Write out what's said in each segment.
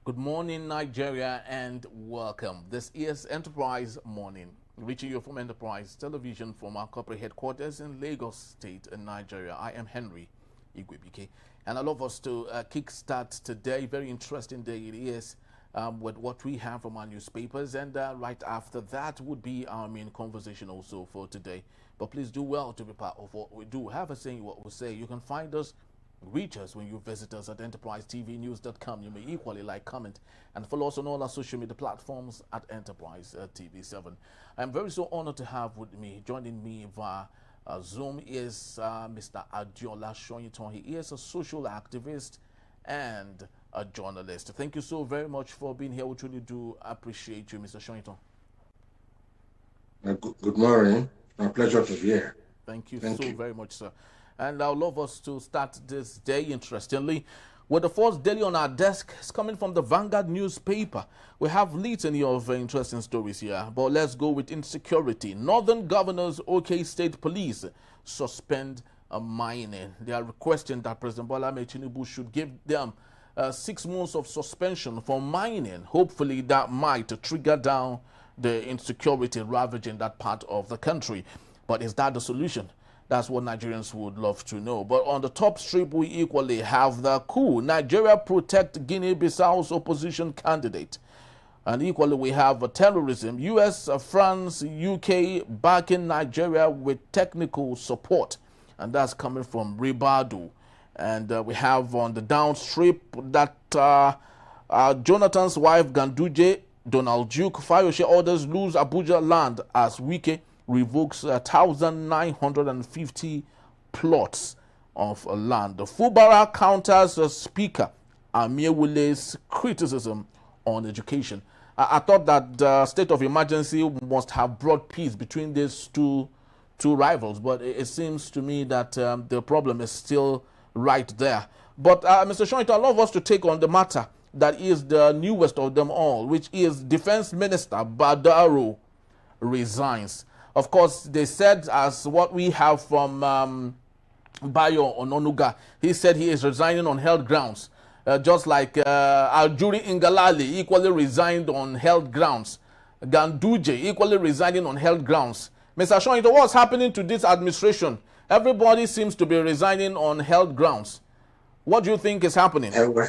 Good morning, Nigeria, and welcome. This is Enterprise Morning, reaching you from Enterprise Television from our corporate headquarters in Lagos State, in Nigeria. I am Henry Igwebike, and I love us to kickstart today. Very interesting day it is with what we have from our newspapers, and right after that would be our main conversation also for today. But please do well to be part of what we do. Have a say in what we say. You can find us. Reach us when you visit us at enterprisetvnews.com. You may equally like, comment, and follow us on all our social media platforms at Enterprise TV7. I'm very so honored to have with me, joining me via Zoom is Mr. Adiola Shoyiton. He is a social activist and a journalist. Thank you so very much for being here. We truly do appreciate you, Mr. Shoyiton. Good morning. My pleasure to be here. Thank you so very much, sir. And I'd love us to start this day, interestingly, with the first daily on our desk. It's coming from the Vanguard newspaper. We have litany of interesting stories here, but let's go with insecurity. Northern governors, OK State Police, suspend mining. They are requesting that President Bola Ahmed Tinubu should give them 6 months of suspension for mining. Hopefully that might trigger down the insecurity ravaging that part of the country. But is that the solution? That's what Nigerians would love to know. But on the top strip, we equally have the coup. Nigeria protect Guinea-Bissau's opposition candidate. And equally, we have terrorism. U.S., France, UK backing Nigeria with technical support. And that's coming from Ribadu. And we have on the downstrip that Jonathan's wife, Ganduje, Donald Duke, Fayose orders lose Abuja land as Wike revokes 1,950 plots of land. The Fubara counters Speaker Amiewule's criticism on education. I thought that the state of emergency must have brought peace between these two rivals, but it seems to me that the problem is still right there. But Mr. Shoyinto, I'd love us to take on the matter that is the newest of them all, which is Defense Minister Badaro resigns. Of course, they said, as what we have from Bayo Ononuga, he said he is resigning on health grounds. Just like Aljuri Ngalale equally resigned on health grounds. Ganduje equally resigning on health grounds. Mr. Shoyinto, what's happening to this administration? Everybody seems to be resigning on health grounds. What do you think is happening? Well,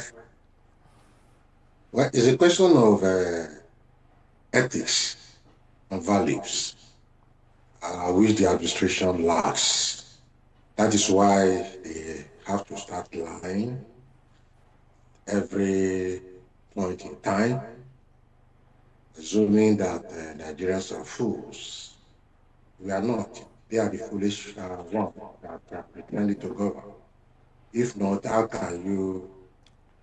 it's a question of ethics and values. Which the administration lacks. That is why they have to start lying every point in time, assuming that Nigerians are fools. We are not. They are the foolish one that are pretending to govern. If not, how can you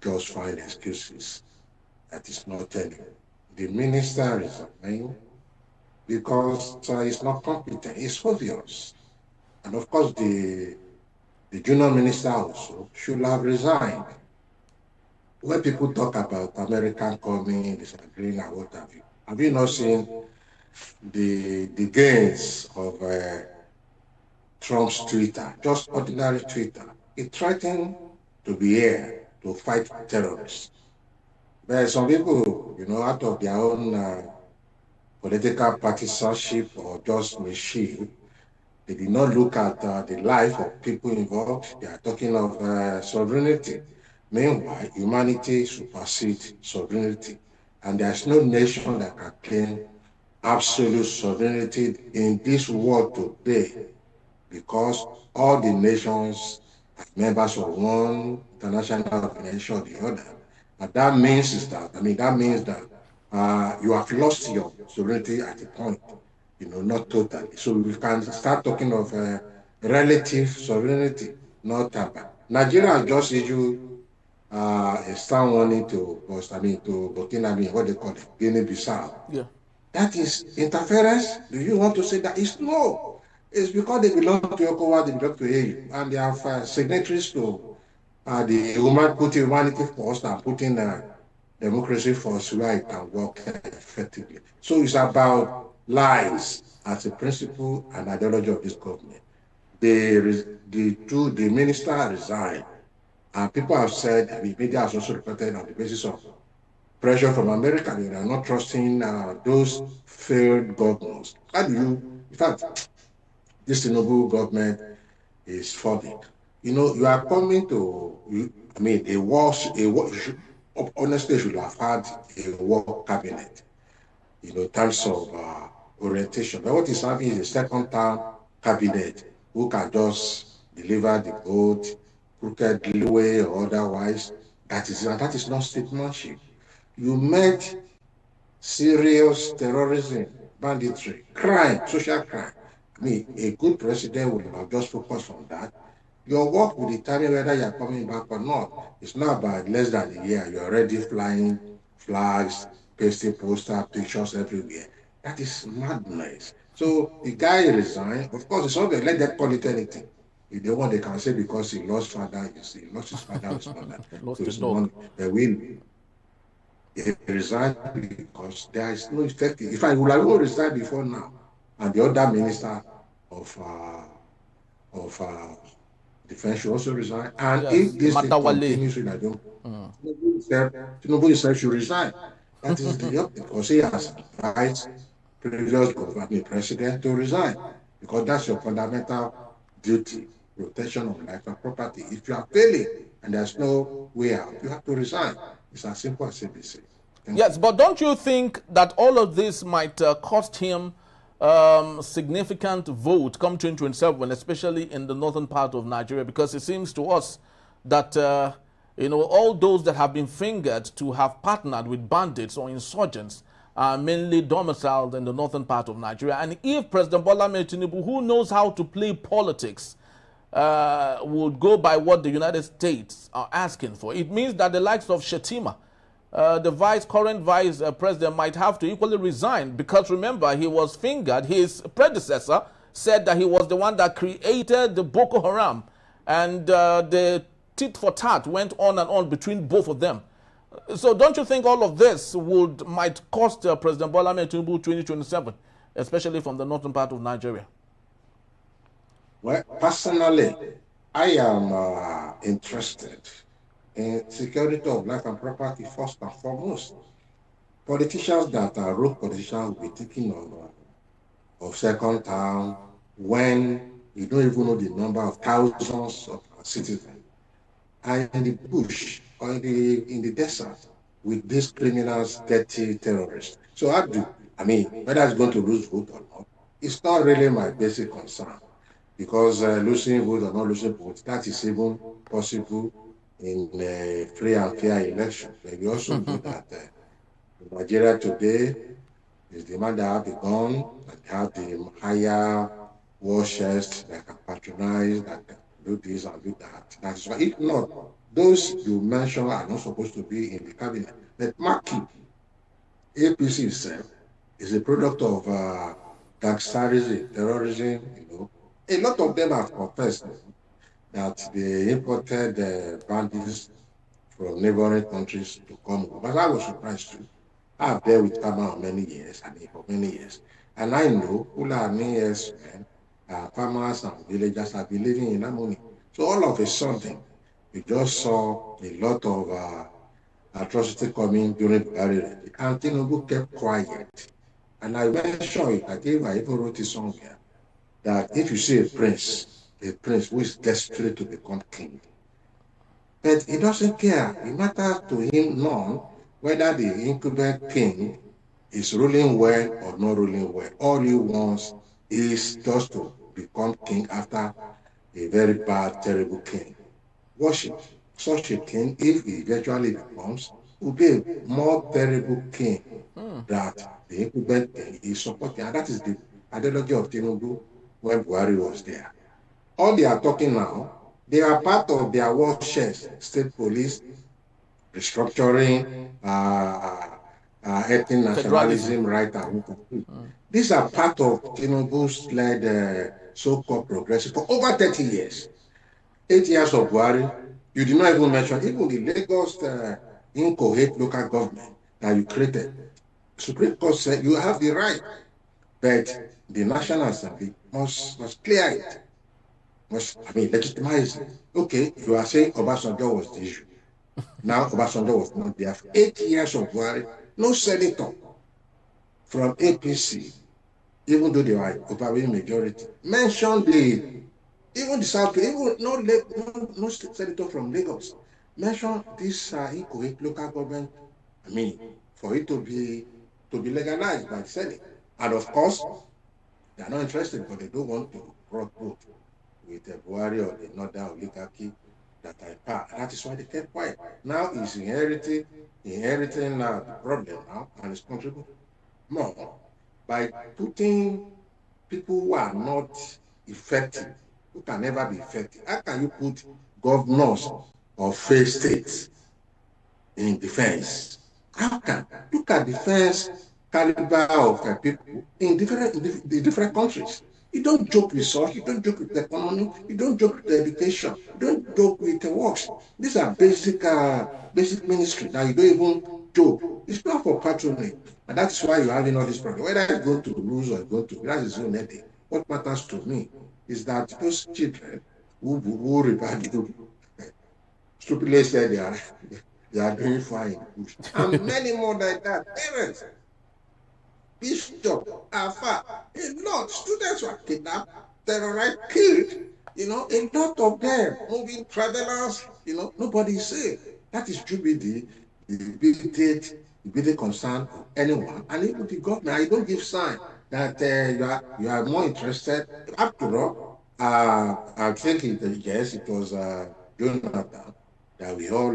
just find excuses that is not telling? The minister is lying because it's not competent. It's obvious. And of course, the junior minister also should have resigned. When people talk about American coming, disagreeing, and what have you not seen the gains of Trump's Twitter, just ordinary Twitter? It threatened to be here to fight terrorists. But some people, out of their own political partisanship or just machine, they did not look at the life of people involved. They are talking of sovereignty. Meanwhile, humanity supersedes sovereignty. And there's no nation that can claim absolute sovereignty in this world today, because all the nations are members of one international organization or the other. And that means that you have lost your sovereignty at a point, not totally. So we can start talking of relative sovereignty, not Nigeria just issued a stand warning to Burkina, what they call it, Guinea-Bissau. Yeah. That is interference? Do you want to say that? No. It's because they belong to ECOWAS, they belong to EU, and they have signatories to the putting humanity first and putting democracy first where it can work effectively. So it's about lies as a principle and ideology of this government. The minister resigned, and people have said, the media has also reported on the basis of pressure from America. They are not trusting those failed governors. How do you, in fact, this Tinubu government is falling. You know, you are coming to, I mean, honestly, should have had a war cabinet, you know, in terms of orientation. But what is happening is a second term cabinet who can just deliver the vote, crooked way or otherwise. That is not statesmanship. You met serious terrorism, banditry, crime, social crime. I mean, a good president would have just focused on that. Your work will determine whether you're coming back or not. It's not about less than a year. You're already flying flags, pasting poster, pictures everywhere. That is madness. So the guy resigned. Of course, it's not they let them call it anything. If they want, they can say because he lost father, you see, he lost his father, his mother. Lost So the it's dog. money. They will. He resigned because there is no effective. If I would have resigned before now, and the other minister of defense should also resign. And Yes, if this thing Matawale. continues, I don't. Tinubu himself should resign. That is the because he has advised previous government president to resign because that's your fundamental duty, protection of life and property. If you are failing and there's no way out, you have to resign. It's as simple as ABC. Yes, but don't you think that all of this might cost him significant vote come 2027, especially in the northern part of Nigeria? Because it seems to us that you know, all those that have been fingered to have partnered with bandits or insurgents are mainly domiciled in the northern part of Nigeria. And if President Bola Ahmed Tinubu, who knows how to play politics, would go by what the United States are asking for, it means that the likes of Shetima, the current vice president, might have to equally resign, because remember, he was fingered. His predecessor said that he was the one that created the Boko Haram, and the tit for tat went on and on between both of them. So don't you think all of this might cost President Bola Ahmed Tinubu 2027, especially from the northern part of Nigeria? Well, personally, I am interested in security of life and property first and foremost. Politicians that are rogue politicians will be thinking of second term when you don't even know the number of thousands of citizens. And in the bush or in the desert with these criminals, dirty terrorists. So I mean, whether it's going to lose vote or not, it's not really my basic concern, because losing vote or not losing vote, that is even possible in a free and fair election. But we also know that Nigeria today is the man that have the gun, that have the higher war chest, that can patronize, that can do this and do that. That's why, if not, those you mentioned are not supposed to be in the cabinet. But Maki, APC itself, is a product of gangsterism, terrorism, you know. A lot of them have confessed that they imported bandits from neighboring countries to come over. But I was surprised too. I've been with Kama for many years. And I know Fulani men, farmers and villagers have been living in harmony. So all of a sudden, we just saw a lot of atrocity coming during the Buhari, and Tinubu kept quiet. And I mentioned it, I even wrote it somewhere, that if you see a prince who is desperate to become king, but he doesn't care. It matters to him none whether the incumbent king is ruling well or not ruling well. All he wants is just to become king after a very bad, terrible king. Worship such a king, if he eventually becomes, will be a more terrible king that the incumbent king is supporting. And that is the ideology of Tinubu when Buhari was there. All they are talking now, they are part of their war chest, state police, restructuring, ethnic nationalism, right and These are part of Tinubu's led so-called progressive for over 30 years. 8 years of Buhari, you did not even mention even the Lagos incoherent local government that you created. Supreme Court said you have the right, but the National Assembly must clear it. Legitimize it. Okay, you are saying Obasanjo was the issue. Now, Obasanjo was not there. For 8 years of Buhari, no senator from APC, even though they were overwhelming majority, mentioned even the South, even no senator from Lagos mentioned this Ikoyi local government. I mean, for it to be legalized by the Senate, and of course, they are not interested, but they don't want to rock boat with the Buhari or the northern oligarchy that are in power. That is why they kept quiet. Now he's inheriting the problem now, and it's contributing more by putting people who are not effective, who can never be effective. How can you put governors of failed states in defense? How can look at defense caliber of people in different countries? You don't joke with resource, you don't joke with the economy, you don't joke with the education, you don't joke with the works. These are basic ministry that you don't even joke. It's not for patronage. And that's why you're having all this problem. Whether it's going to lose or going to, that is own headache. What matters to me is that those children who regard you, stupidly said they are doing fine. And many more like that. Parents, Bishop, Alpha, a lot. Students were kidnapped, terrorized, killed. A lot of them moving travelers. Nobody is safe. That is should be the immediate concern of anyone, and even the government. I don't give sign that you are more interested. After all, I think it was Jonathan that we all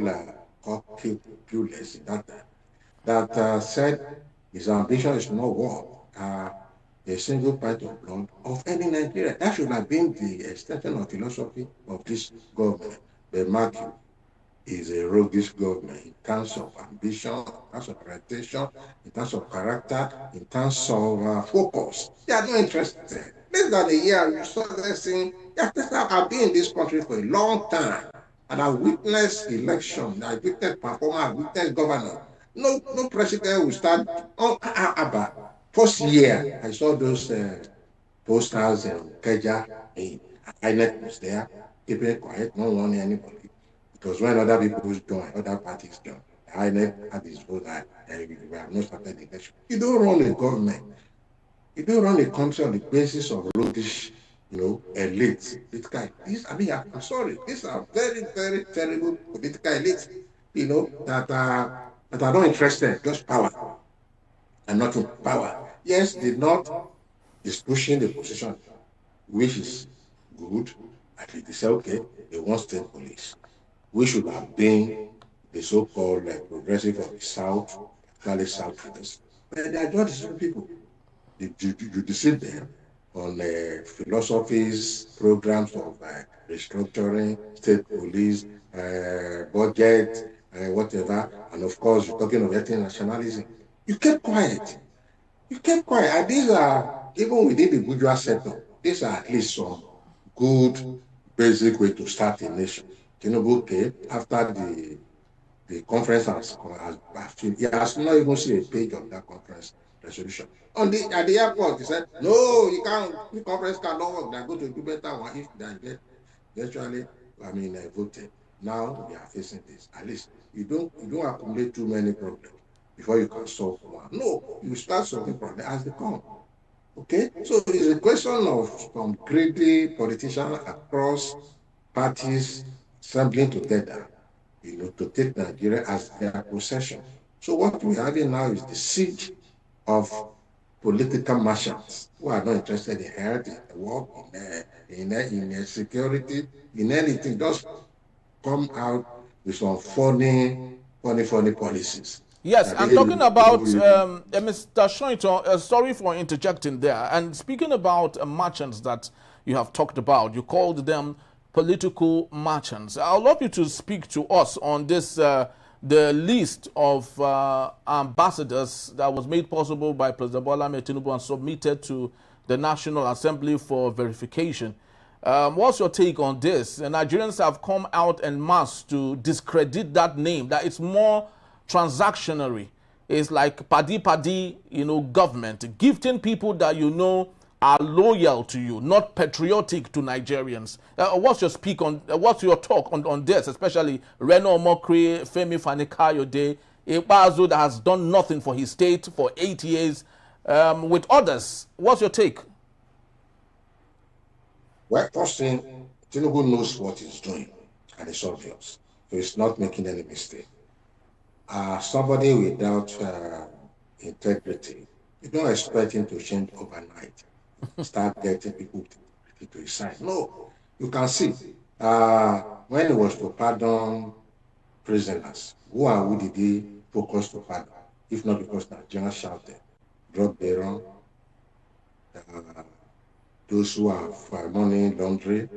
killed clueless in that time. That said his ambition is not war, a single pint of blood of any Nigerian. That should have been the extension of philosophy of this government. But mark you, is a roguish government in terms of ambition, in terms of orientation, in terms of character, in terms of focus. They are not interested. Less than a year, you saw them saying, I've been in this country for a long time, and I witnessed election, I witnessed performance, I witnessed governance. No president will start on Abba. First year, I saw those posters and Keja. INEC was there, keeping quiet, not warning anybody. Because when other people join, other parties join, INEC had his vote, and we have not started the election. You don't run a government. You don't run a country on the basis of roguish, elites. I'm sorry. These are very, very terrible political elites, that are not interested, just power and not in power. Yes, the North is pushing the position, which is good. I think they say, okay, they want state police. We should have been the so-called progressive of the South, particularly Southwest. But they are just the people. You deceive them on philosophies, programs of restructuring, state police, budget, whatever, and of course, you're talking of ethnic nationalism. You kept quiet. And these are, even within the bourgeois sector, these are at least some good, basic way to start a nation. Tinubu came after the conference he has not even seen a page of that conference resolution. At the airport, he said, no, you can't, the conference cannot work. They're going to do better one if they get eventually, voted. Now we are facing this. At least you don't accumulate too many problems before you can solve one. No, you start solving problems as they come. Okay? So it's a question of some greedy politicians across parties assembling together, to take Nigeria as their possession. So what we're having now is the siege of political merchants who are not interested in health, in work, in security, in anything. Just come out with some funny policies. Yes, I'm talking about Mr. Shointon. Sorry for interjecting there. And speaking about merchants that you have talked about, you called them political merchants. I'd love you to speak to us on this, the list of ambassadors that was made possible by President Bola Ahmed Tinubu and submitted to the National Assembly for verification. What's your take on this? The Nigerians have come out en masse to discredit that name, that it's more transactionary. It's like paddy, government, gifting people that are loyal to you, not patriotic to Nigerians. What's your talk on this, especially Reno Omokri, Femi Fani-Kayode, a Bazo that has done nothing for his state for 8 years, with others? What's your take? Well, first thing, Tinubu knows what he's doing, and it's obvious. So he's not making any mistake. Somebody without integrity, you don't expect him to change overnight, start getting people to his side. No, you can see when he was to pardon prisoners, who did he focus to pardon? If not because Nigerians shouted, drug baron, those who have money laundry,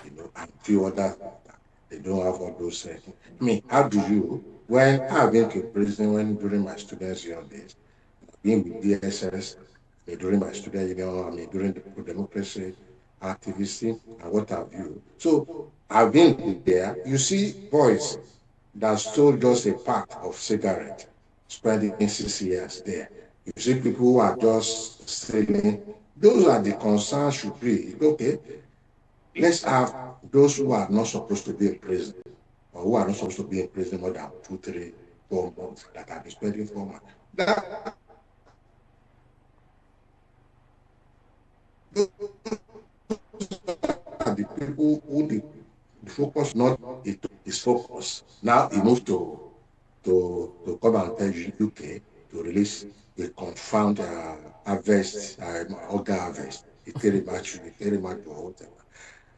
and few others. They don't have all those. I mean, how do you, when I've been to prison during my students' young days, being with DSS, during my student, during the pro-democracy activism and what have you. So I've been there. You see boys that stole just a pack of cigarettes, spending 6 years there. You see people who are just stealing. Those are the concerns should be, okay, let's have those who are not supposed to be in prison, or who are not supposed to be in prison more than 2, 3, 4 months, that are spending 4 months. That are the people who the focus not his focus. Now he moved to come and tell UK to release a confirmed harvest, organ harvest, a terrimatch or whatever.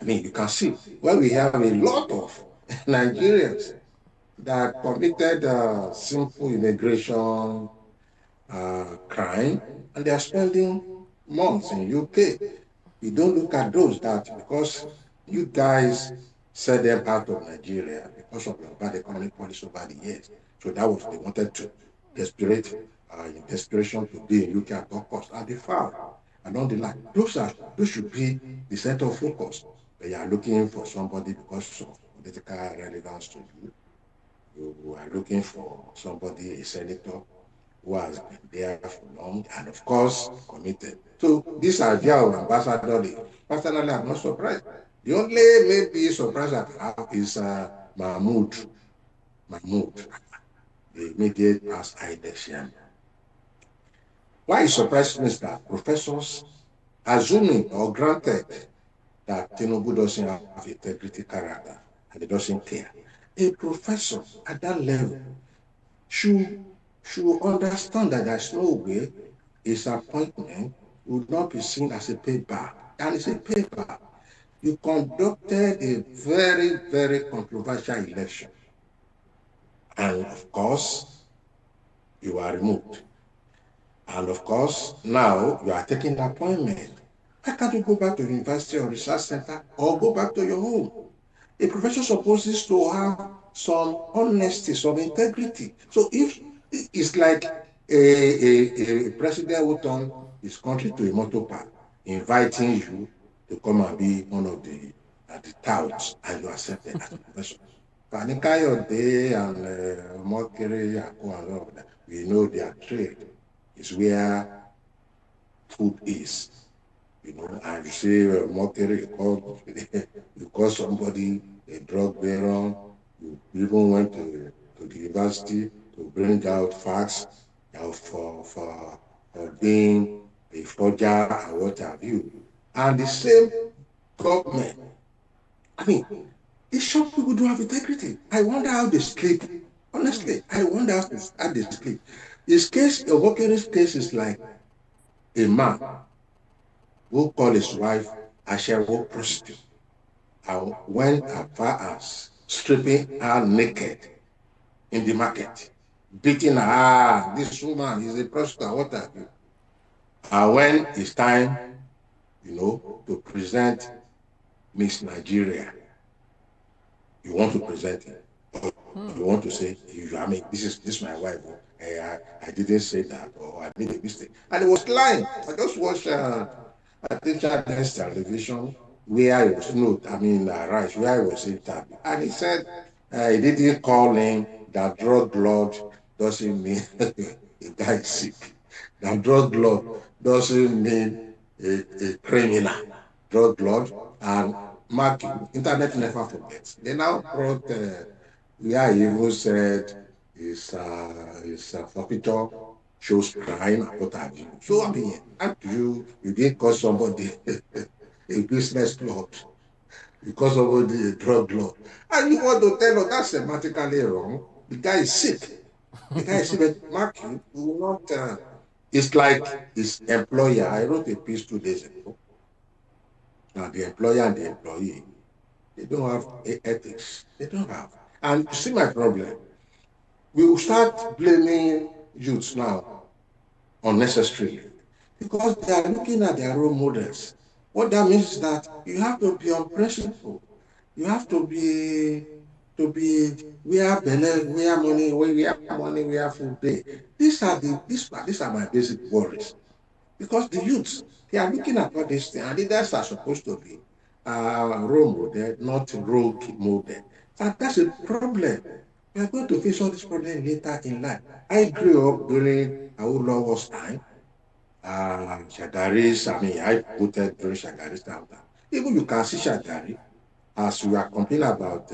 I mean, you can see when we have a lot of Nigerians that committed simple immigration crime, and they are spending months in UK. You don't look at those that because you guys set them out of Nigeria because of your bad economic policy over the years. So that was they wanted to in desperation to be in UK at all costs, and they found along the line. Those should be the center of focus. They are looking for somebody because of political relevance to you. You are looking for somebody, a senator, who has been there for long and, of course, committed. So this idea of ambassador, personally, I'm not surprised. The only maybe surprise I have is Mahmoud, the immediate past IDEXIAN. Why it surprised me is that professors, assuming or granted that Tinubu doesn't have integrity character and he doesn't care, a professor at that level should understand that there's no way his appointment would not be seen as a payback. And it's a payback. You conducted a very, very controversial election. And of course, you are removed. And of course, now you are taking the appointment. Why can't you go back to the university or research center or go back to your home? A professor supposes to have some honesty, some integrity. So if it's like a president who turned his country to a motor park, inviting you to come and be one of the touts, and you accepted as a professor. Fani-Kayode and Mokere and all of that, we know their trade is where food is. And you say Mokere, you call somebody a drug baron, you even went to the university to bring out facts for being a forger and what have you. And the same government, I mean, it shows people don't have integrity. I wonder how they sleep. Honestly, I wonder how they sleep. His case, Obokere's case is like a man who called his wife a shareholder prostitute and went as far as stripping her naked in the market, beating her. This woman is a prostitute, what have you. And when it's time, to present Miss Nigeria, you want to present it. You want to say, this is my wife. I didn't say that, or I made a mistake. And it was lying. I just watched I think Children's television where he was Rice, where he was interviewed. And he said he didn't call him that drug lord doesn't mean the guy is sick. That drug lord doesn't mean a criminal, drug lord, and mark you, internet never forgets. They now brought where he even said his forfeiture shows crime and what have you. So I mean, how do you didn't call somebody a business lord because of the drug lord, and you want to tell us that's semantically wrong? The guy is sick. The guy is sick. But mark you will not. It's like his employer. I wrote a piece 2 days ago. Now the employer and the employee, they don't have ethics. They don't have. And you see my problem. We will start blaming youths now unnecessarily because they are looking at their role models. What that means is that you have to be on principle. You have to be where belly, where money, where food day. These are my basic worries. Because the youths, they are looking at all these things, and leaders are supposed to be role model, not role model. And that's a problem. We are going to face all this problem later in life. I grew up during Awolowo's time. Shagaris, I mean, I voted during Shagaris time. Even you can see Shagari as we are complaining about,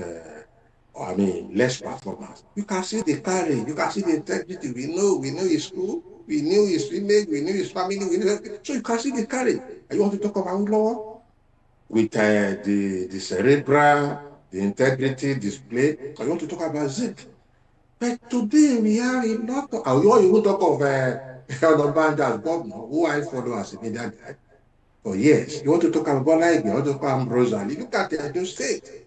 I mean, less performance. You can see the courage, you can see the integrity. We know his school, we knew his image, we knew his family, we knew everything. So you can see the courage. And you want to talk about law with the cerebral, the integrity display. I want to talk about Zik. But today we have a lot of, I want you to talk of Onabanjo as governor, who I follow as a media guy for years. You want to talk about Bola Ahmed, you want to talk about Ambrose Ali. Look at the Edo State.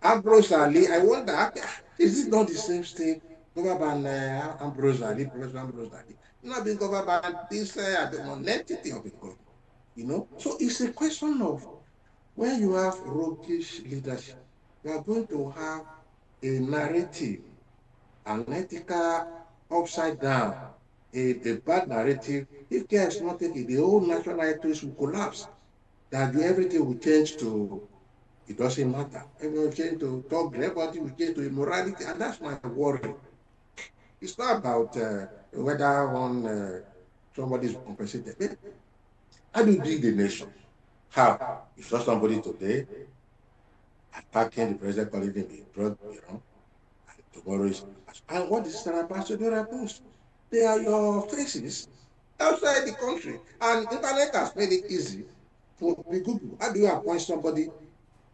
Ambrose Ali, I wonder, is it not the same state governed by Ambrose Ali, Professor Ambrose Ali? Not being governed by this entity of the government, you know? So it's a question of when you have roguish leadership, you are going to have a narrative, an ethical upside down, a bad narrative. If care is not taken, the whole national ethos will collapse. That everything will change to, it doesn't matter. Everyone will change to talk, everybody will change to immorality, and that's my worry. It's not about whether somebody is compensated. How do you build the nation? How? You saw somebody today attacking the president, calling him a drug, and tomorrow is. And what is an ambassador post? They are your faces outside the country. And internet has made it easy for people. How do you appoint somebody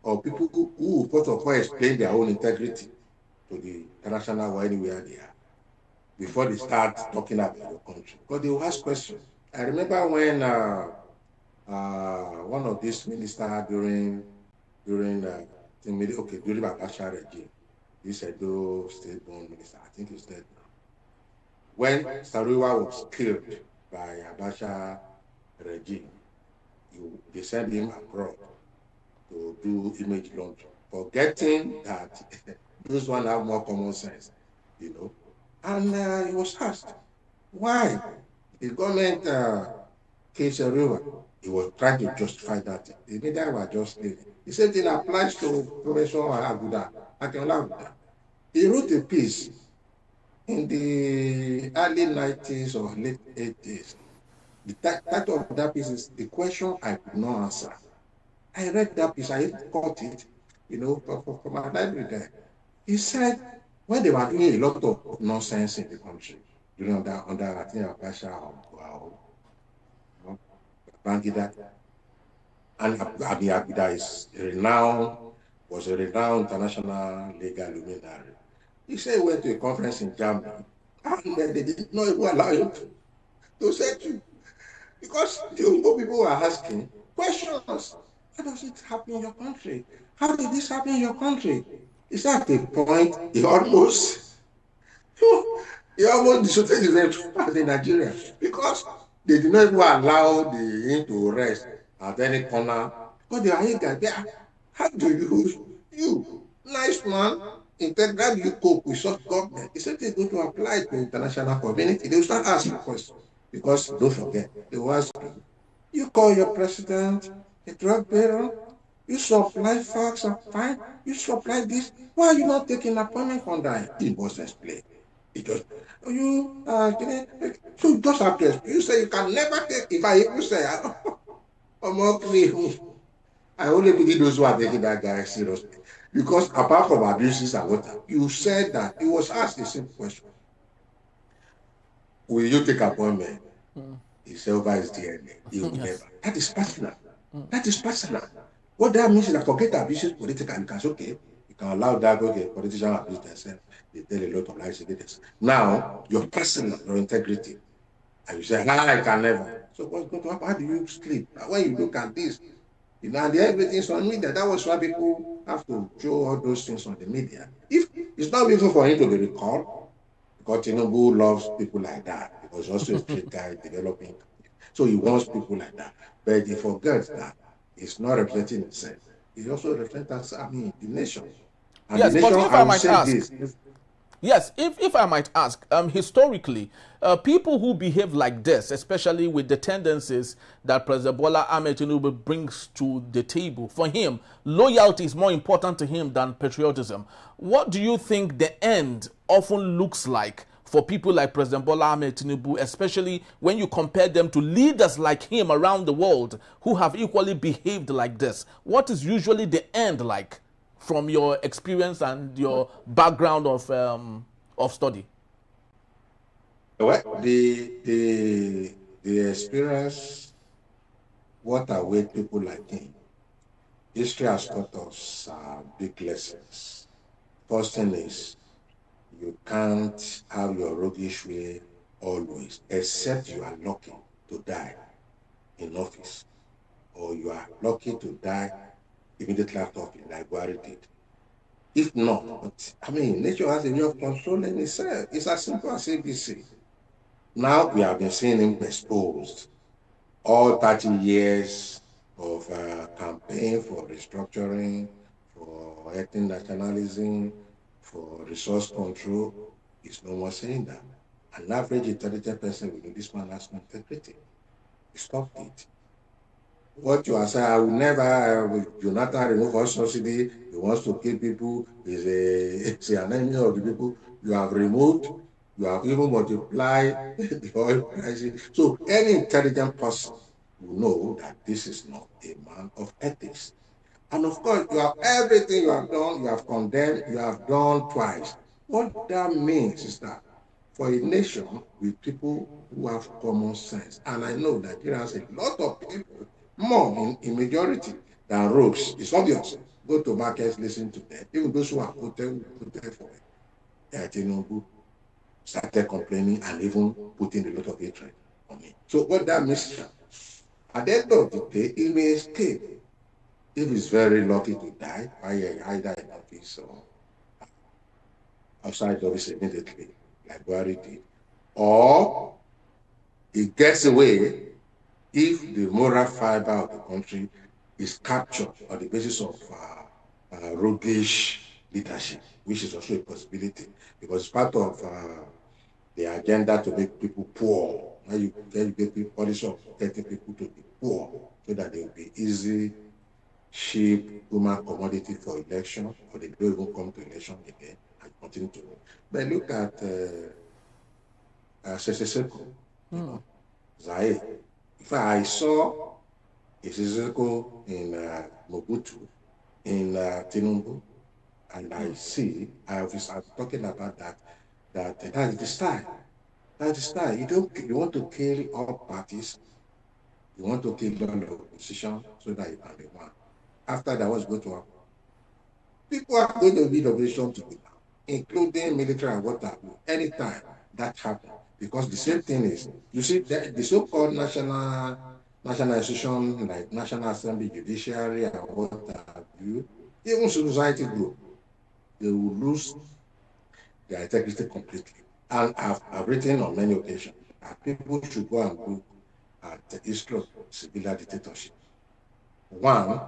or people who first of all explain their own integrity to the international or anywhere they are before they start talking about your country? Because they will ask questions. I remember when one of these ministers during Abacha regime, this Edo state-born minister, I think he's dead now. When Saruwa was killed by Abacha regime, they sent him abroad to do image launch, forgetting that those one have more common sense, you know. And he was asked, why the government case Saruwa? He was trying to justify that. The media were just leaving. The same thing applies to Professor Aguda. He wrote a piece in the early 90s or late 80s. The title of that piece is The Question I Could Not Answer. I read that piece, I caught it, you know, from my library there. He said, when they were doing a lot of nonsense in the country, during under I think Abacha or Bangida, and Abi Aguda was a renowned international legal luminary. He said he went to a conference in Germany, and they did not even allow him to settle. Because the Igbo people were asking questions. How does it happen in your country? How did this happen in your country? Is that the point? He almost dissuaded himself as a Nigerian because they did not even allow him to rest at any corner. Because they are eager. How do you, nice man, how do you cope with such government? He said they're going to apply to international community. They will start asking questions. Because don't forget, they will ask you call your president a drug baron, you supply facts and fine, you supply this. Why are you not taking appointment on that? He must explain. It just so you just have to explain. You say you can never take. If I even say I only pity those who are taking that guy seriously. Because apart from abuses and what, you said that he was asked a simple question. Will you take appointment? He said over his DNA. He will Yes. never. That is personal. That is personal. What that means is that forget abuses political. You can say, okay, you can allow that, okay, politicians abuse themselves. They tell a lot of lies against us. Now, your personal, your integrity. And you say, I can never. So what's going to happen? How do you sleep? When you look at this, you know, and everything's on media. That was why people have to show all those things on the media. If it's not easy for him to be recalled, because Tinubu loves people like that, because he's also a street guy developing. So he wants people like that. But he forgets that he's not representing himself. He also represents, the nation. And the Yes, but nation, if I I will might say ask, this. yes, if I might ask, historically, people who behave like this, especially with the tendencies that President Bola Ahmed Tinubu brings to the table, for him, loyalty is more important to him than patriotism. What do you think the end often looks like for people like President Bola Ahmed Tinubu, especially when you compare them to leaders like him around the world who have equally behaved like this? What is usually the end like, from your experience and your background of study? Well, the experience, what await people like him. History has taught us big lessons. First thing is, you can't have your roguish way always, except you are lucky to die in office, or you are lucky to die immediately after office, like Buhari did. If not, but nature has a way of controlling itself. It's as simple as ABC. Now we have been seeing him exposed. All 30 years of campaign for restructuring, for ethnic nationalism, for resource control, is no more saying that. An average intelligent person will know this man has no integrity. He stopped it. What you are saying, I will never, with Jonathan remove all subsidy, he wants to kill people, is an enemy of the people. You have removed, you have even multiplied the oil prices. So any intelligent person will know that this is not a man of ethics. And of course, you have everything you have done, you have condemned, you have done twice. What that means is that for a nation with people who have common sense, and I know that there is a lot of people, more in majority than rogues. It's obvious. Go to markets, listen to them. Even those who are voted for Tinubu started complaining and even putting a lot of hatred on me. So what that means is that at the end of the day, he may escape if he's very lucky to die, either in office or outside office immediately, like Buhari did, or he gets away if the moral fiber of the country is captured on the basis of roguish leadership, which is also a possibility, because it's part of the agenda to make people poor. Now you get people policy of getting people to be poor so that they will be easy, cheap human commodity for election, or they don't even come to election again and continue to win. But look at Seseseko, Zaire. In fact, I saw Seseseko in Mobutu, in Tinubu, and I see, I'm talking about that is the style. That's the style. You want to kill all parties, you want to kill all the opposition so that you can be one. After that, what's going to happen? People are going to be the opposition to be now, including military and what have you, anytime that happens. Because the same thing is, you see, the so-called national institution like National Assembly, Judiciary, and what have you, even society group, they will lose their integrity completely. And I've written on many occasions that people should go and look at the history of civilian dictatorship. One,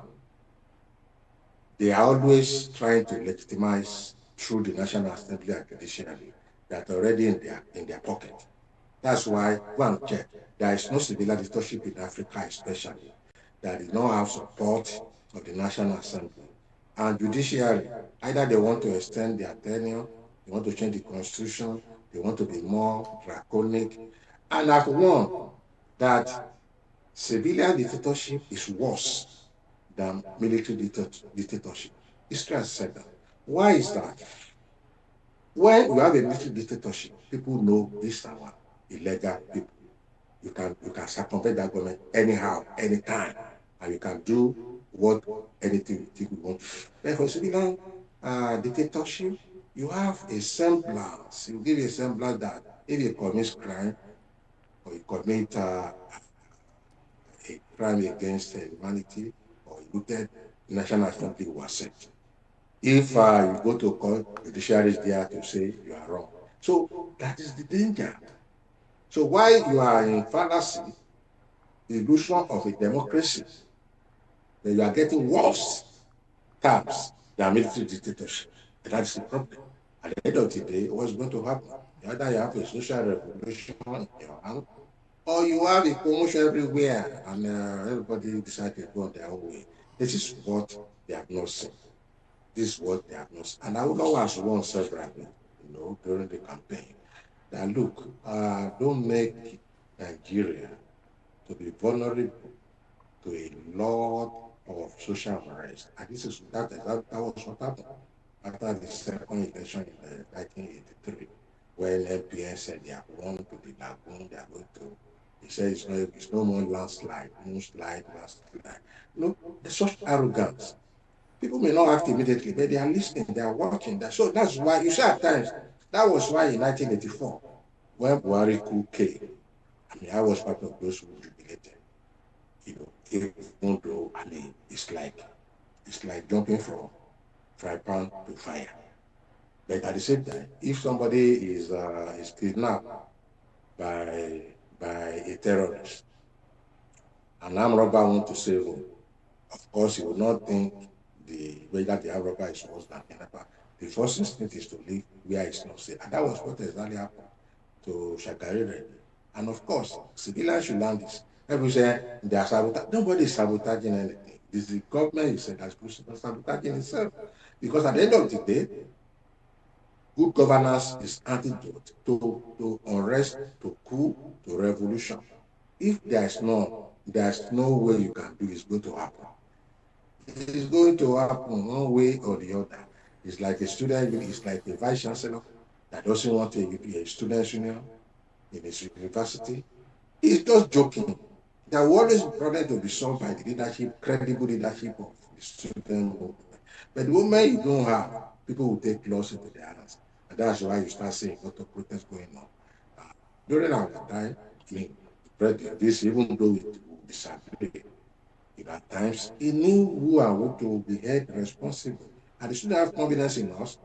they are always trying to legitimize through the National Assembly and Judiciary that are already in their pocket. That's why, go and check, there is no civilian dictatorship in Africa especially that did not have support of the National Assembly. And judiciary, either they want to extend their tenure, they want to change the constitution, they want to be more draconic. And I've warned that Civilian dictatorship is worse than military dictatorship. History has said that. Why is that? When you have a military dictatorship, people know these are illegal people. You can circumvent that government anyhow, anytime, and you can do what anything you think you want. But for civilian dictatorship, you have a semblance. You give a semblance that if you commit crime or you commit a crime against humanity or you looted, the National Assembly will accept. If you go to court, the judiciary is there to say you are wrong. So that is the danger. So while you are in fallacy, the illusion of a democracy, then you are getting worse terms than military dictatorship. And that's the problem. At the end of the day, what's going to happen? Either you have a social revolution in your hand, or you have a commotion everywhere, and everybody decides to go on their own way. This is what they have not seen. This is what they have not seen. And I would always warn severally, during the campaign, that look, don't make Nigeria to be vulnerable to a lot of social unrest. And this is that was what happened after the second election in 1983, when MPN said they are going to the lagoon, they are going to. He said it's no more landslide, landslide. There's such arrogance. People may not act immediately, but they are listening, they are watching. So that's why you see at times. That was why in 1984, when Buhari coup came, I was part of those who jubilated. Even though it's like jumping from fry pan to fire. But at the same time, if somebody is kidnapped by a terrorist, an armed robber wants to save him, of course he will not think whether the armed robber is worse than kidnapper. The first instinct is to leave where it's not safe. And that was what exactly happened to Shagari. And of course, civilians should learn this. Everybody say they are sabotaging. Nobody is sabotaging anything. It's the government you said that's sabotaging itself. Because at the end of the day, good governance is antidote to unrest, to coup, to revolution. If there's no way you can do it's going to happen. It's going to happen one way or the other. It's like a student, it's like a vice chancellor that doesn't want a student's union in his university. He's just joking. There will always be problem to be solved by the leadership, credible leadership of the student movement. But the moment you don't have, people will take laws into their hands. And that's why you start seeing a lot of protests going on. During our time, this, even though we disagree, at times, he knew who and who to be held responsible. And they should have confidence in us,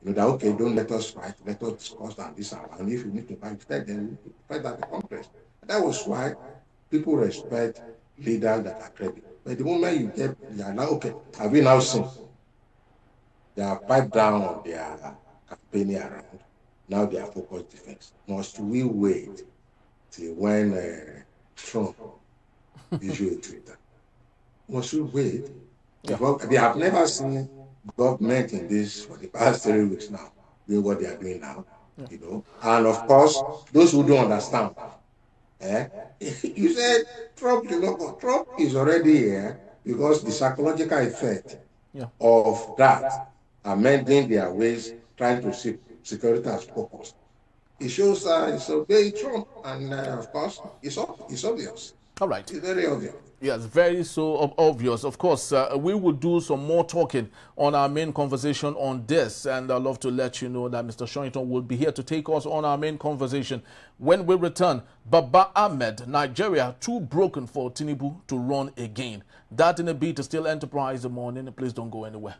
that, okay, don't let us fight, let us discuss and this and if you need to fight, then we fight at the Congress. And that was why people respect leaders that are credible. But the moment they are now, okay, have we now seen? They are piped down on their campaigning around. Now they are focused defense. Must we wait till when Trump issue a Twitter? Must we wait? Because they have never seen government in this for the past 3 weeks now, doing what they are doing now, And of course, those who don't understand, you said Trump did not go. Trump is already here because the psychological effect of that, amending their ways, trying to see security as purpose. It shows it's obeying Trump, and of course, it's obvious. All right. It's very obvious. Yes, very so obvious. Of course, we will do some more talking on our main conversation on this. And I'd love to let you know that Mr. Shonington will be here to take us on our main conversation when we return. Baba-Ahmed, Nigeria, too broken for Tinubu to run again. That in a bit is still Enterprise the morning. Please don't go anywhere.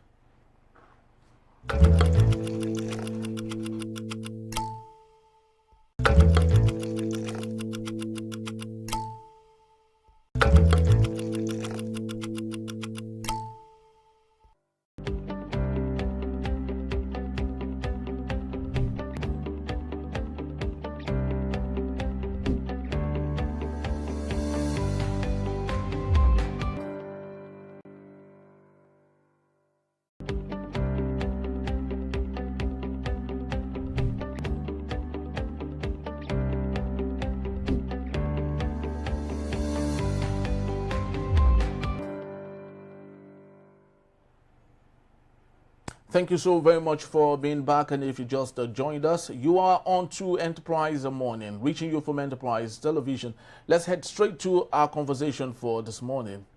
Thank you so very much for being back. And if you just joined us, you are on to Enterprise Morning, reaching you from Enterprise Television. Let's head straight to our conversation for this morning.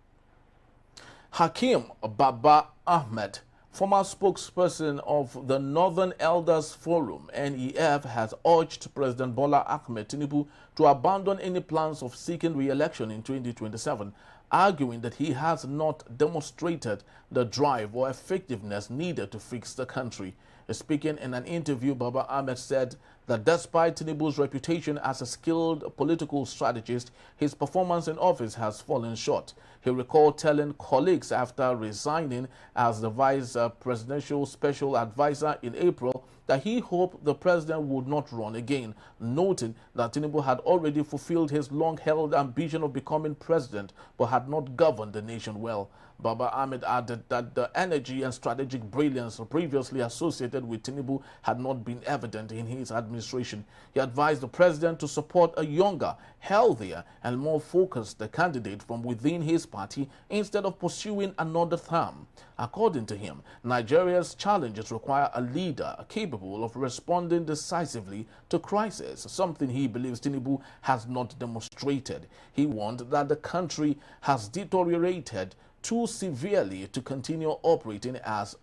Hakeem Baba-Ahmed, former spokesperson of the Northern Elders Forum, NEF, has urged President Bola Ahmed Tinubu to abandon any plans of seeking re-election in 2027, arguing that he has not demonstrated the drive or effectiveness needed to fix the country. Speaking in an interview, Baba-Ahmed said that despite Tinubu's reputation as a skilled political strategist, his performance in office has fallen short. He recalled telling colleagues after resigning as the vice presidential special advisor in April that he hoped the president would not run again, noting that Tinubu had already fulfilled his long-held ambition of becoming president but had not governed the nation well. Baba-Ahmed added that the energy and strategic brilliance previously associated with Tinubu had not been evident in his administration. He advised the president to support a younger, healthier, and more focused candidate from within his party instead of pursuing another term. According to him, Nigeria's challenges require a leader capable of responding decisively to crisis, something he believes Tinubu has not demonstrated. He warned that the country has deteriorated too severely to continue operating as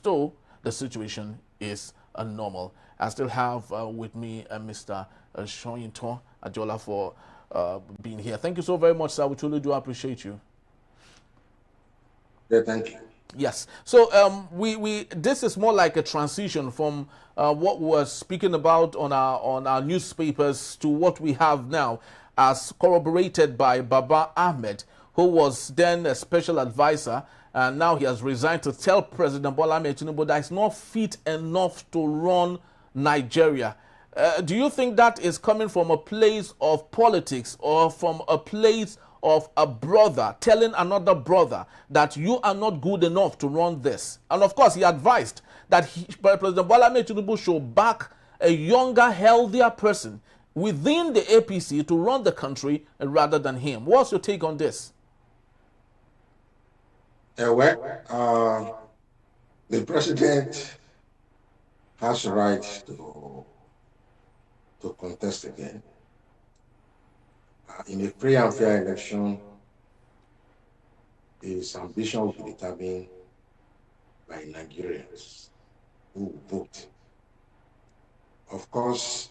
though the situation is normal. I still have with me Mr. Shoyinto Ajola for being here. Thank you so very much, sir. We truly do appreciate you. Yeah, thank you. Yes. So this is more like a transition from what we were speaking about on our newspapers to what we have now, as corroborated by Baba-Ahmed, who was then a special advisor, and now he has resigned to tell President Bola Ahmed Tinubu that he's not fit enough to run Nigeria. Do you think that is coming from a place of politics or from a place of a brother telling another brother that you are not good enough to run this? And of course, he advised that President Bola Ahmed Tinubu should back a younger, healthier person within the APC to run the country rather than him. What's your take on this? The president has the right to contest again. In a free and fair election, his ambition will be determined by Nigerians who vote. Of course,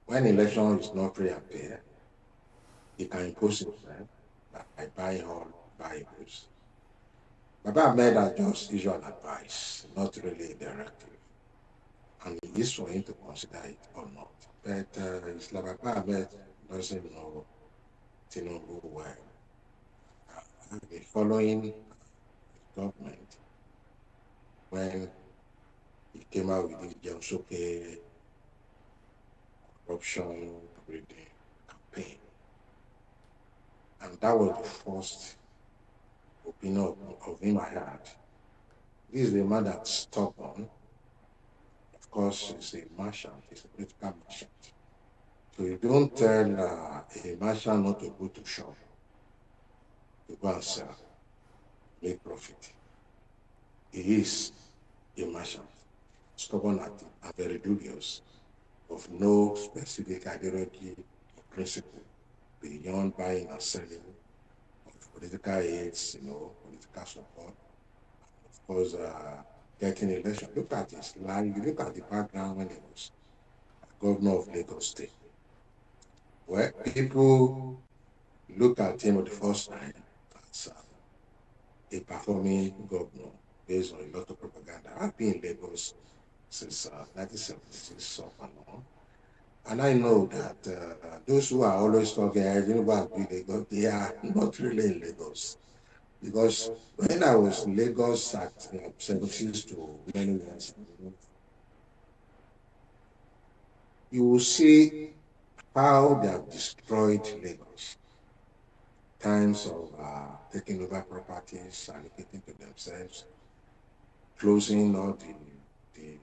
when election is not free and fair, he can impose himself by buying all variables. Baba-Ahmed has just issued an advice, not really a directive, and it is for him to consider it or not. But it's like Baba-Ahmed doesn't know Tinubu well. I've been following the government when he came out with this Jamsoke corruption breeding campaign. And that was the first opinion of him I had. This is a man that's stubborn. Of course, he's a merchant, he's a political merchant. So you don't tell a merchant not to go to shop, to go and sell, make profit. He is a merchant, stubborn and very dubious, of no specific ideology or principle beyond buying and selling of political aids, political support, of course, getting election. Look at his life, look at the background when he was governor of Lagos State. Well, people look at him for the first time as a performing governor based on a lot of propaganda. I've been in Lagos since 1976 off and on. And I know that those who are always talking, Lagos, they are not really in Lagos. Because when I was in Lagos at 76 to many years ago, you will see how they have destroyed Lagos. Times of taking over properties, allocating to themselves, closing all the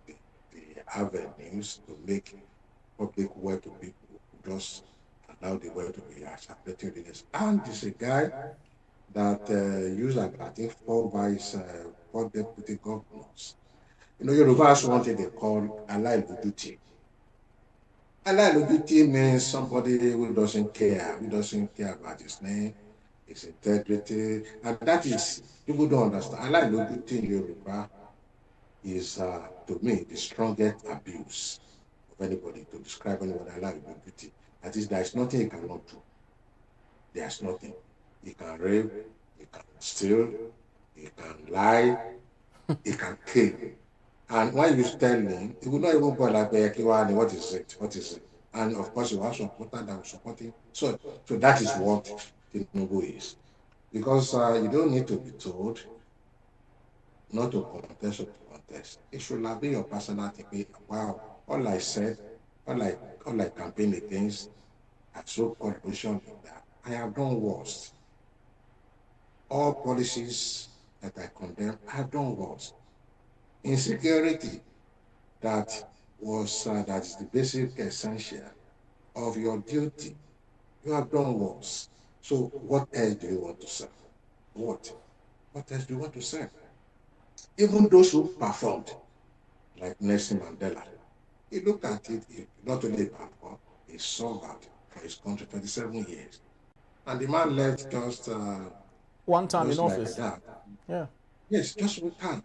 avenues to make public way to people, just allow the way to be accepting this. And it's a guy that used, I think, four deputy governors. You know, Yoruba has one thing they call alailojuti. Alailojuti means somebody who doesn't care about his name, his integrity, and that is, people don't understand. Alailojuti in Yoruba is, to me, the strongest abuse of anybody to describe anyone alailojuti. That is, there is nothing he cannot do. There's nothing. He can rape, he can steal, he can lie, he can kill. And when you tell him, he will not even go like, what is it? What is it? And of course, you have supporter that will support him. So that is what Tinubu is. Because you don't need to be told not to contest or to contest. It should have been your personal thing. Wow, all I said, all I campaigned against, I so called position in that. I have done worse. All policies that I condemn, I have done worse. Insecurity, that is the basic essential of your duty. You have done worse. So what else do you want to serve? What else do you want to serve? Even those who performed, like Nelson Mandela, he looked at it, he not only performed, he served for his country 27 years. And the man left just one time in like office. that. Yeah. Yes, just one time.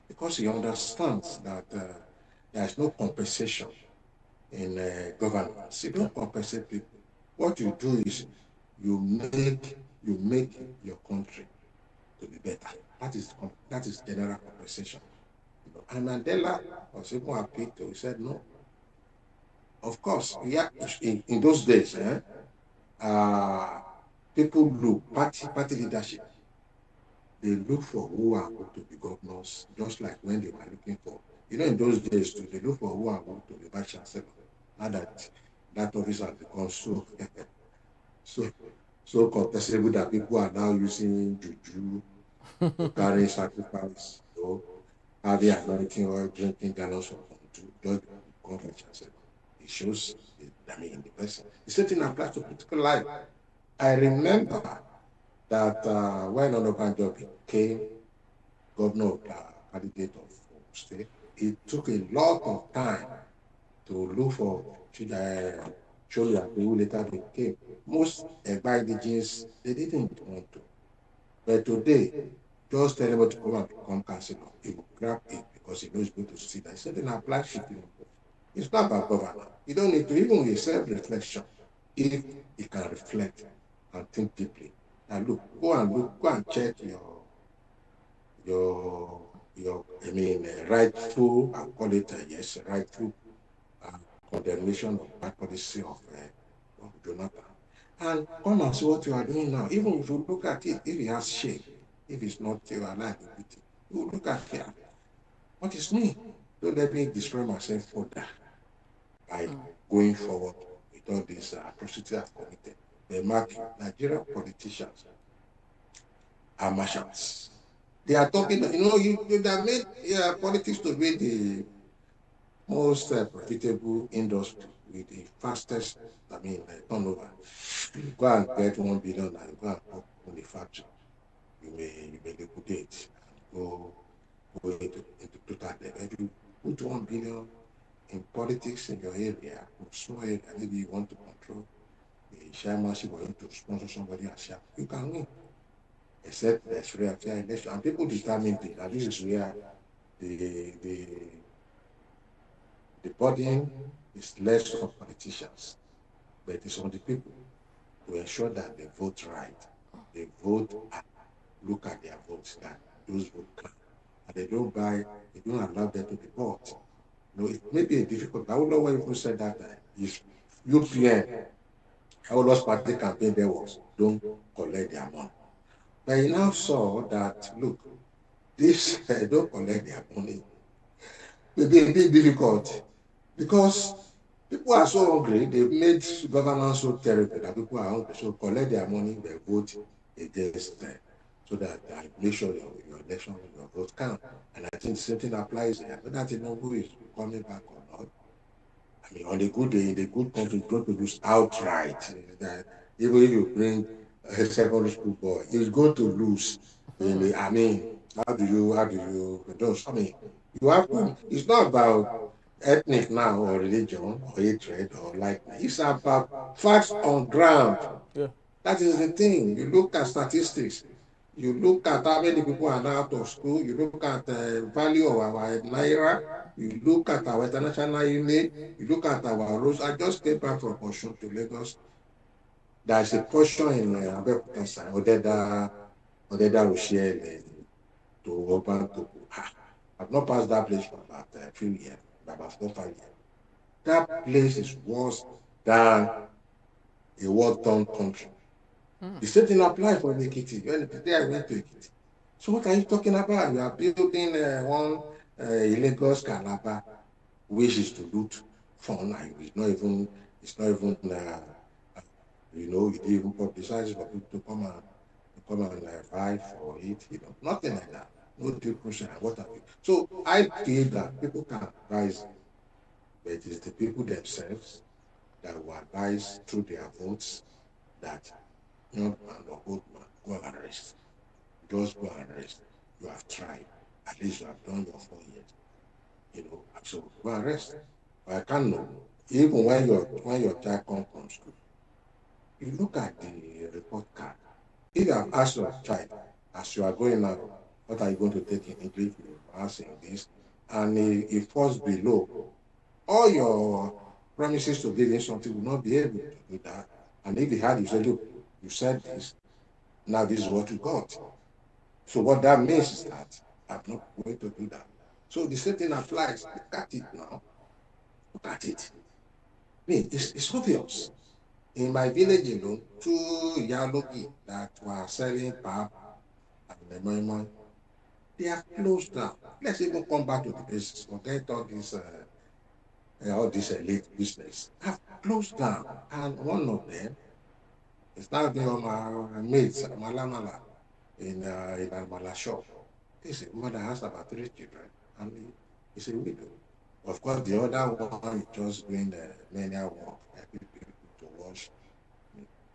Because he understands that there is no compensation in governance. You don't compensate people. What you do is you make your country to be better. That is general compensation. And Mandela was even happy to. He said no. Of course, yeah. In those days, people look party leadership. They look for who are going to be governors, just like when they were looking for. In those days too, they look for who are going to be vice chancellor. Now that office has become so contestable that people are now using juju, carrying sacrifice, having anointing oil, drinking gallons of water to just become vice chancellor. It shows, the person. The same thing applies to political life. I remember that when Onabanjo became governor of the candidate of state, it took a lot of time to look for Shoya, who later became. Most Egba indigenes, they didn't want to. But today, just tell him to come and become councillor. He will grab it because he knows going to see that. He said, then apply shit. It's not about governance. You don't need to, even with self-reflection, if you can reflect and think deeply. And go and check your rightful, I'll call it rightful condemnation of bad policy of Jonathan. And come and see what you are doing now. Even if you look at it, if it has shape, if it's not alive with it, you will look at it. What is me? Don't let me destroy myself further by going forward with all these atrocities I've committed. They mark Nigerian politicians are merchants. They are talking, they have made politics to be the most profitable industry with the fastest, turnover. You go and get 1 billion and you go and open the factory. You may liquidate and go into total debt. If you put 1 billion in politics in your area, small area, maybe you want to control the chairmanship or you want to sponsor somebody as share, you can win. Except there's real fair election. And people determine this. And this is where the burden is less on politicians, but it's on the people to ensure that they vote right. They vote and look at their votes, that those votes count. And they don't allow them to be bought. It may be a difficult. I don't know why people said that is UPN, our last party campaign there was, don't collect their money. But you now saw that, look, this don't collect their money. It may be difficult because people are so hungry, they've made governance so terrible that people are hungry. So collect their money, they vote against them. So that make sure your election, your vote count. And I think the same thing applies there. But that who is coming back or not. On a good day, in a good country, don't produce outright. That even if you bring a secondary school boy, he's going to lose. how do you those? I mean, you have to. It's not about ethnic now or religion or hatred or like. It's about facts on ground. Yeah. That is the thing. You look at statistics. You look at how many people are now out of school. You look at the value of our naira. You look at our international unit. You look at our roads. I just came back from Osun to Lagos. There's a portion in Abeokuta side, Odeda Rochelle to Urban Togo. I've not passed that place for about a few years, about 4 5 years. That place is worse than a war-torn country. The same thing applies for Ekiti. When the day I went to Ekiti. So what are you talking about? You are building one Lagos Calabar, which is to loot fun, and it's not even, you didn't even publicize for people to come and fight for it, nothing like that. No due process, what have you. So I feel that people can advise, but it is the people themselves that will advise through their votes that young man or old man, go and rest. Just go and rest. You have tried. At least you have done your 4 years. So go and rest. But I can't know. Even when your child comes from school, you look at the report card. If you have asked your child, as you are going out, what are you going to take in English? You are asking this. And it falls below. All your promises to give him something will not be able to do that. And if he had, you say, look, you said this, now this is what you got. So what that means is that I'm not going to do that. So the same thing applies. Look at it now. Look at it. I mean, it's obvious. In my village alone, 2 Yalogi that were selling pap and lemon, they are closed down. Let's even come back to the basics. Forget all this elite business. Have closed down. And one of them is now being on my mates, Malamala, in Almala shop. This mother has about 3 children, and he's a widow. Of course, the other one is just doing the manual work, helping people to wash.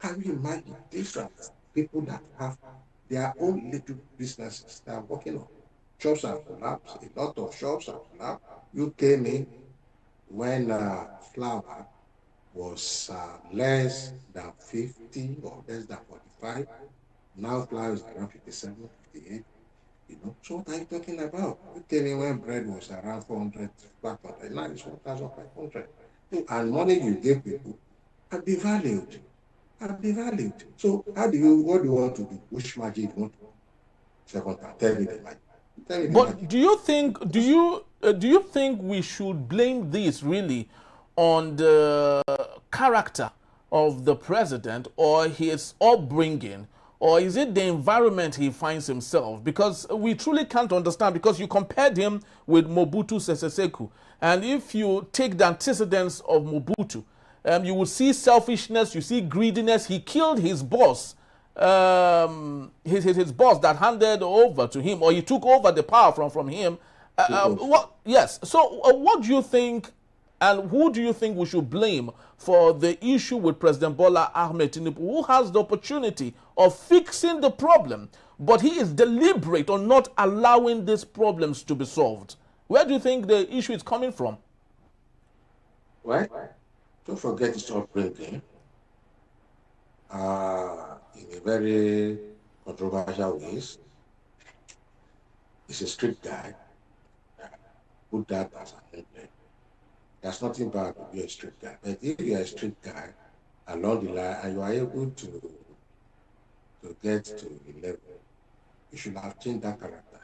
Can you imagine different people that have their own little businesses that are working on? Shops have collapsed. A lot of shops have collapsed. You came in when flour was less than 50 or less than 45. Now flour is around 57, 58. So what are you talking about? You came in when bread was around 400, 500. Now it's 1,500. And money you give people are devalued. So what do you want to do? Which magic you want to do? Second time, tell me the magic. Tell me the But magic. do you think we should blame this really on the character of the president or his upbringing, or is it the environment he finds himself? Because we truly can't understand, because you compared him with Mobutu Sese Seko, and if you take the antecedents of Mobutu, you will see selfishness, you see greediness. He killed his boss, his boss that handed over to him, or he took over the power from him. Yes. So what do you think, and who do you think we should blame for the issue with President Bola Ahmed Tinubu, who has the opportunity of fixing the problem, but he is deliberate on not allowing these problems to be solved? Where do you think the issue is coming from? Well, don't forget his upbringing. In a very controversial ways. He's a street guy. Put that as an emblem. There's nothing bad to be a street guy. But if you're a street guy along the line and you are able to get to the level, you should have changed that character.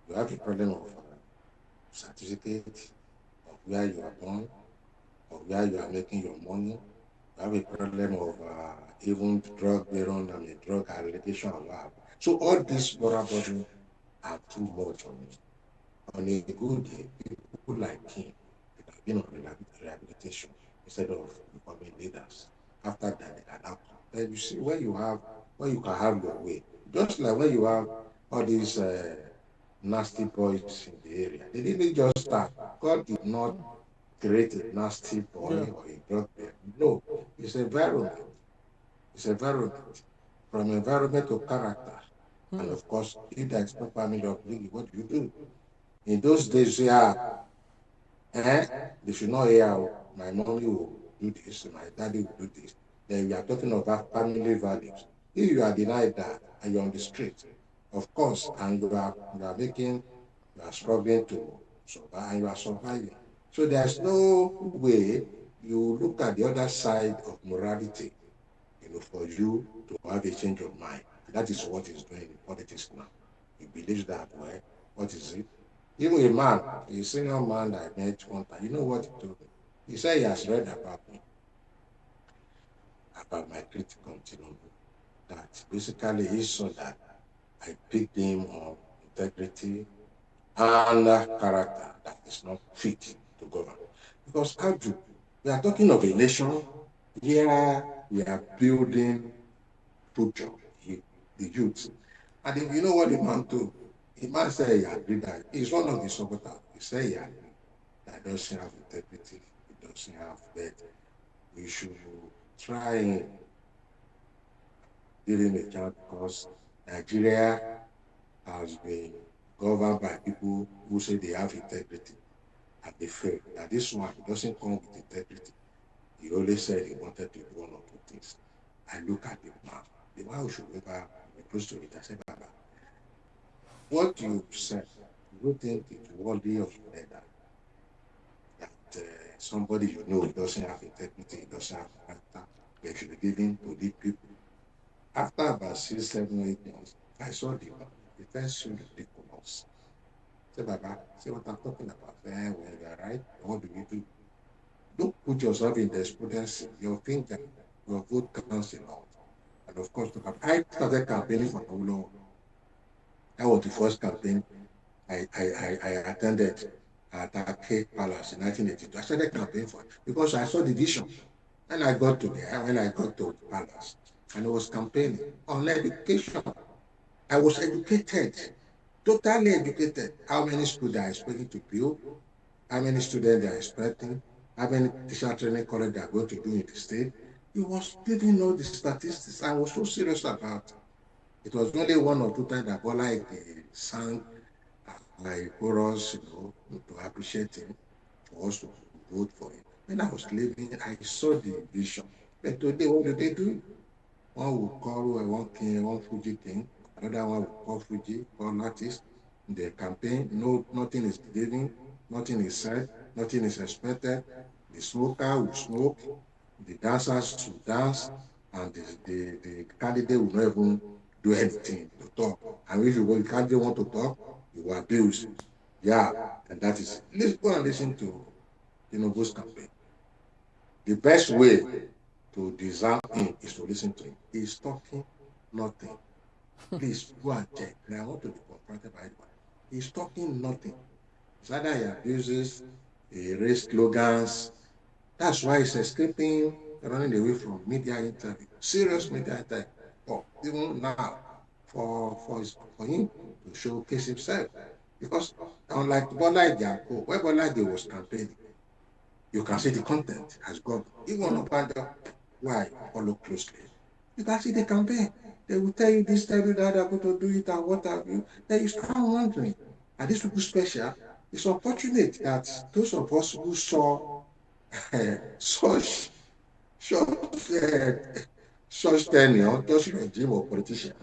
You have a problem of certificate, of where you are born, of where you are making your money. You have a problem of even drug baron and drug allegation of lab. So all these moral burden are too much on me. On a good day, people like him could have been on rehabilitation instead of becoming leaders. After that, they can now come. Then you see when you can have your way. Just like when you have all these nasty boys in the area. They didn't just start. God did not create a nasty boy or a drug bearer. No, it's environment. It's environment. From environment to character. And of course, if there is no family upbringing, what do you do? In those days, they should not hear, "Oh, my mommy will do this, my daddy will do this." Then we are talking about family values. If you are denied that and you're on the street, of course, and you are struggling to survive, and you are surviving. So there's no way you look at the other side of morality, for you to have a change of mind. That is what he's doing in politics now. He believes that, well, what is it? Even a senior man that I met one time, you know what he told me? He said he has read about me, about my critical Tinubu, that basically he saw that I picked him on integrity and character that is not fit to govern. Because we are talking of a nation where we are building future, the youth. And if you know what the man do, the man said he agreed that he's one of the supporters. He said he agreed that doesn't have integrity, it doesn't have faith. We should try giving a chance because Nigeria has been governed by people who say they have integrity and they fail. That this one doesn't come with integrity. He always said he wanted to do one or two things. I look at the man. The man who should ever be close to it. I said, Baba, what you said, you think it's worthy of better that somebody doesn't have integrity, doesn't have character, they should be given to lead people. After about 6, 7, 8 months, I saw the first so ridiculous. I said, Baba, see what I'm talking about? Well, you are right. What do you do? Don't put yourself in despondency. Your finger, your vote counts a lot. And of course, I started campaigning for Olo. That was the first campaign I attended at Ake Palace in 1982. I started campaigning for it because I saw the vision. When I got to the palace, and I was campaigning on education. I was educated, totally educated. How many students are expecting to build? How many students they are expecting? How many teacher training college they are going to do in the state? He was giving all the statistics. I was so serious about it. It was only 1 or 2 times that Bola sang my chorus, to appreciate him, for us to vote for him. When I was leaving, I saw the vision. But today, what do they do? One will call one king, one Fuji king. Another one will call Fuji, call artist. In the campaign, nothing is given, nothing is said, nothing is expected. The smoker will smoke, the dancers will dance, and the candidate will not even do anything to talk. And if the candidate want to talk, you will abuse. Yeah, and that is it. Let's go and listen to Tinubu's campaign. The best way to disarm him is to listen to him. He's talking nothing. Please go and check. And I want to be confronted by anyone. He's talking nothing. It's either he abuses, he raises slogans. That's why he's escaping, running away from media interview, serious media interview. But even now, for him to showcase himself. Because unlike Bola Ahmed, where Bola Ahmed was campaigning, you can see the content has gone. You want to wonder why follow closely. You can see the campaign. They will tell you this, tell you that, they're going to do it, and what have you. Then you start wondering. And this people special, it's unfortunate that those of us who saw such tenure, such regime of politicians,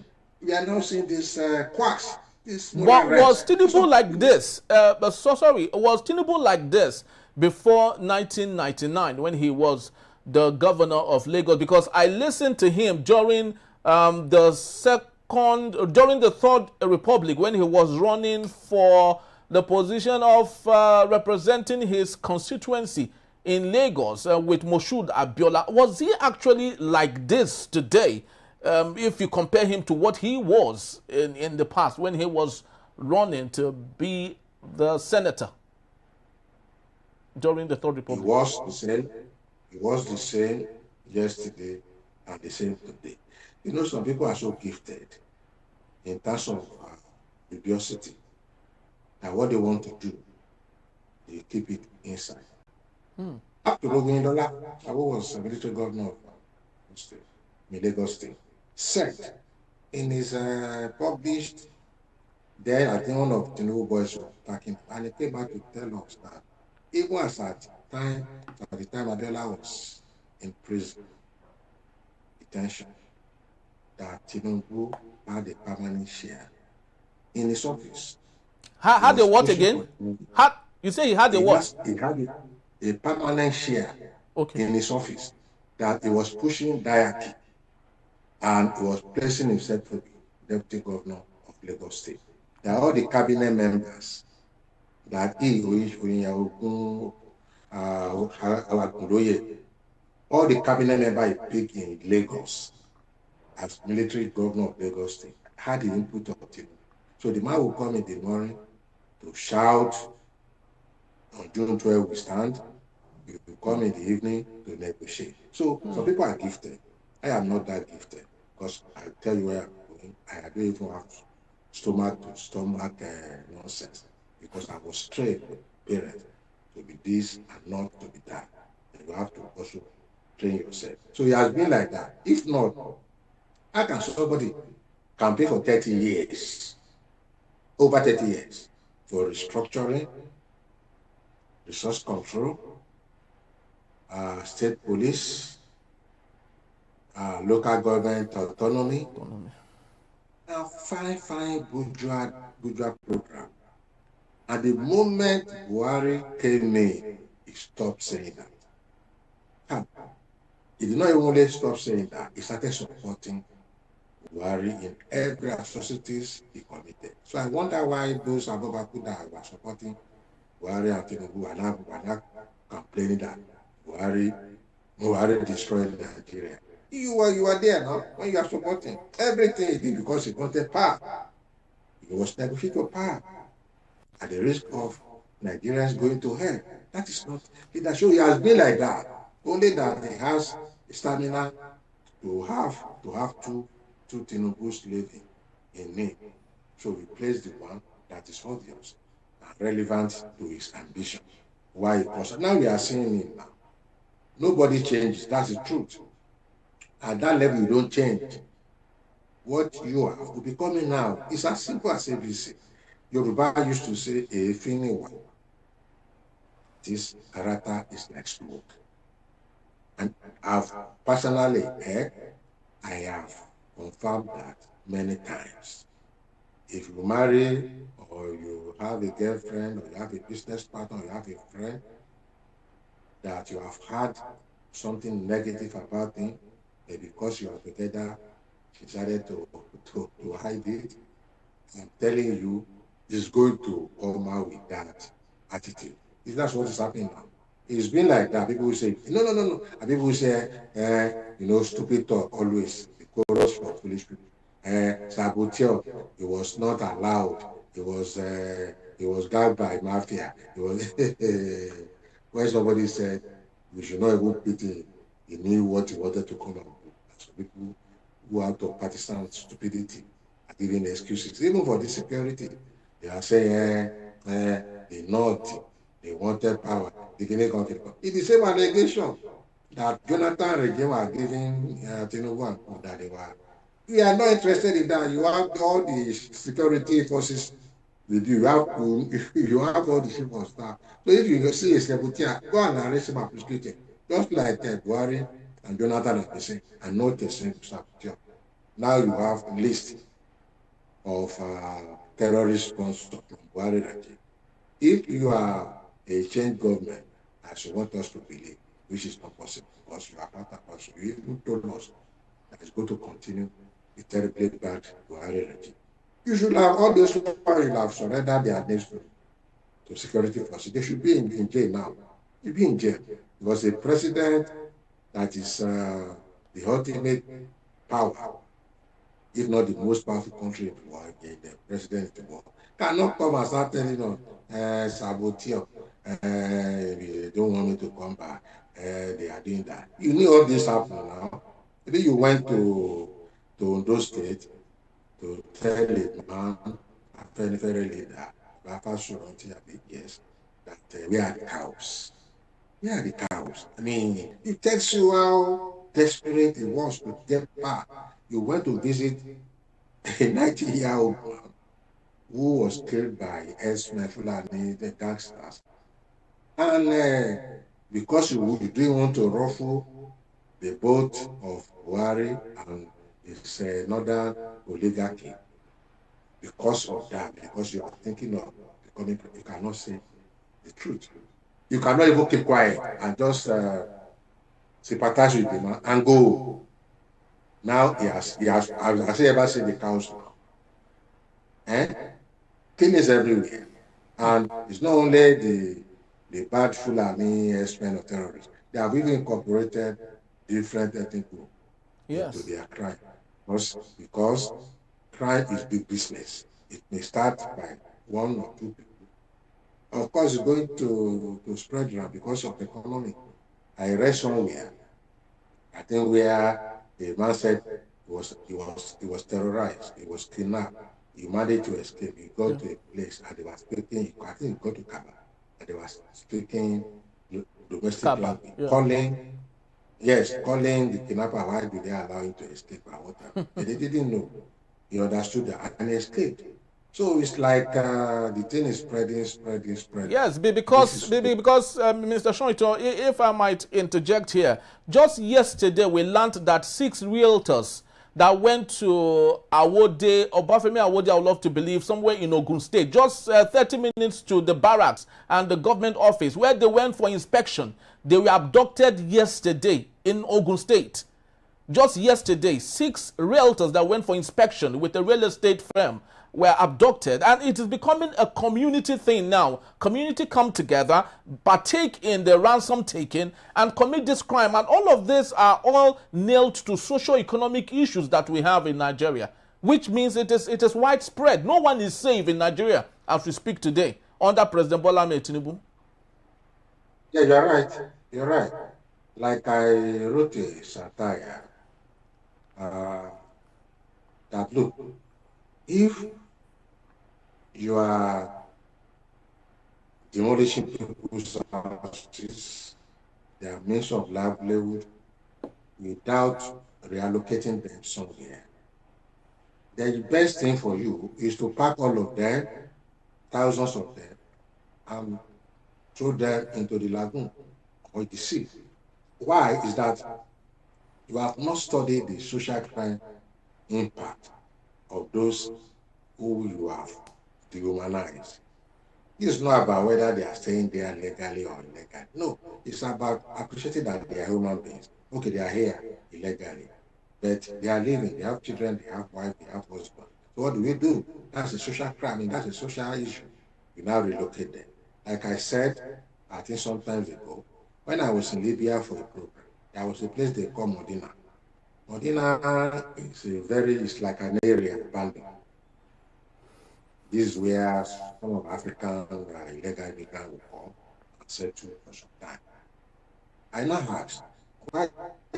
we are now seeing this quacks, this moral But was rest. Tinubu like this? Was Tinubu like this before 1999 when he was the governor of Lagos? Because I listened to him during during the Third Republic when he was running for the position of representing his constituency in Lagos with Moshood Abiola. Was he actually like this today? If you compare him to what he was in the past when he was running to be the senator during the Third Republic. He was the same. He was the same yesterday and the same today. Some people are so gifted in terms of religiosity that what they want to do, they keep it inside. Up to Rogundola, I was a military governor of Lagos State, said in his published, then I think one of Tinubu boys was attacking, and he came back to tell us that even at the time Adela was in prison, detention, that Tinubu had a permanent share in his office. He Had the was what pushing again? for Tinubu. You say he had the what? He had a permanent share Okay. in his office, that he was pushing diarchy, and he was placing himself to be deputy governor of Lagos State. There are all the cabinet members that all the cabinet members he picked in Lagos as military governor of Lagos State had the input of Tinubu. So the man will come in the morning to shout, on June 12 we stand. You come in the evening to negotiate. So some people are gifted. I am not that gifted, because I tell you where I'm going. I don't even have stomach to stomach nonsense, because I was trained parents to be this and not to be that. And you have to also train yourself. So it has been like that. If not, how can somebody campaign for 30 years, over 30 years, for restructuring, resource control, state police, local government autonomy, a fine bourgeois program. At the moment Buhari came in, he stopped saying that. He did not even only stop saying that, he started supporting Buhari in every atrocities he committed. So I wonder why those Abubaku that were supporting Buhari and Tinubu are now complaining that Buhari destroyed Nigeria. You were there now when you are supporting everything he did, because he wanted power. He was negotiating power at the risk of Nigerians going to hell. That is not leadership. He has been like that. Only that he has stamina to have two Tinubus living in him. So we place the one that is obvious and relevant to his ambition. Why? Because now we are seeing him now. Nobody changes. That's the truth. At that level, you don't change. What you are becoming now is as simple as ABC. Yoruba used to say, a finiwa. This character is like smoke. And I've personally heard, I have confirmed that many times. If you marry, or you have a girlfriend, or you have a business partner, or you have a friend that you have had something negative about him, and because you are together, she decided to hide it. I'm telling you, it's going to come out with that attitude. If that's what is happening now. It's been like that. People will say, no. And people will say, stupid talk always. The chorus for foolish people. Saboteur, it was not allowed. It was gagged by mafia. It was when somebody said we should not even pity him. He knew what he wanted to come out with. So people who out of partisan stupidity are giving excuses. Even for the security, they are saying the North, they wanted power. The Guinea country. It's the same allegation that Jonathan regime are giving Tinubu and that they were. We are not interested in that. You have all the security forces with you. You have all the chief of staff. So if you see a saboteur, go and arrest him and prosecute him. Just like Buhari and Jonathan have been saying, and not the same saboteur. Now you have a list of terrorist sponsors from Buhari regime. If you are a change government, as you want us to believe, which is not possible, because you are not a person, you even told us that it's going to continue the terribly bad Buhari regime. You should have all those people who have surrendered their names to security forces. They should be in jail now. They'll be in jail because a president that is the ultimate power, if not the most powerful country in the world, the president in the world, cannot come and start telling us, saboteur, they don't want me to come back, they are doing that. You knew all this happened now. Maybe you went to Ondo State to tell a man, a very leader, yes, that we are the cows. We are the cows. I mean, it tells you how desperate he wants to get back. You went to visit a 90-year-old man who was killed by herdsmen, Fulani, the gangsters. And because you didn't want to ruffle the boat of Buhari and his northern oligarchy, because of that, because you are thinking of becoming, you cannot say the truth. You cannot even keep quiet and just sympathize with the man and go. Now has he ever seen the council? Killings everywhere. And it's not only the bad Fulani herdsmen of terrorists. They have even incorporated different ethnic groups into their crime. Because crime is big business. It may start by one or two people. Of course, it's going to spread around because of the economy. I read somewhere, I think where the man said he was terrorized, he was kidnapped, he managed to escape, he got to a place and they were speaking, I think he got to Kaba, and they were speaking domestic language, calling the kidnapper, why did they allow him to escape and whatever. But they didn't know. He understood that and he escaped. So it's like the thing is spreading. Yes, because Mr. Shonito, if I might interject here, just yesterday we learned that 6 realtors that went to Awode, Obafemi Awode, I would love to believe, somewhere in Ogun State, just 30 minutes to the barracks and the government office, where they went for inspection. They were abducted yesterday in Ogun State. Just yesterday, 6 realtors that went for inspection with a real estate firm were abducted, and it is becoming a community thing now. Community come together, partake in the ransom taking, and commit this crime. And all of this are all nailed to socio-economic issues that we have in Nigeria, which means it is widespread. No one is safe in Nigeria as we speak today under President Bola Ahmed Tinubu. Yeah, you're right. You're right. Like I wrote a satire that look, if you are demolishing people's houses, their means of livelihood, without reallocating them somewhere, the best thing for you is to pack all of them, thousands of them, and throw them into the lagoon or the sea. Why is that? You have not studied the social crime impact of those who you have dehumanized. This is not about whether they are staying there legally or illegally. No, it's about appreciating that they are human beings. Okay, they are here illegally, but they are living, they have children, they have wife, they have husband. So what do? That's a social crime. I mean, that's a social issue. You now relocate them. Like I said, I think sometimes ago, when I was in Libya for a program, there was a place they call Modena. Modena it's like an area abandoned. This is where some of African illegal immigrants will come and settle for some time. I now asked, why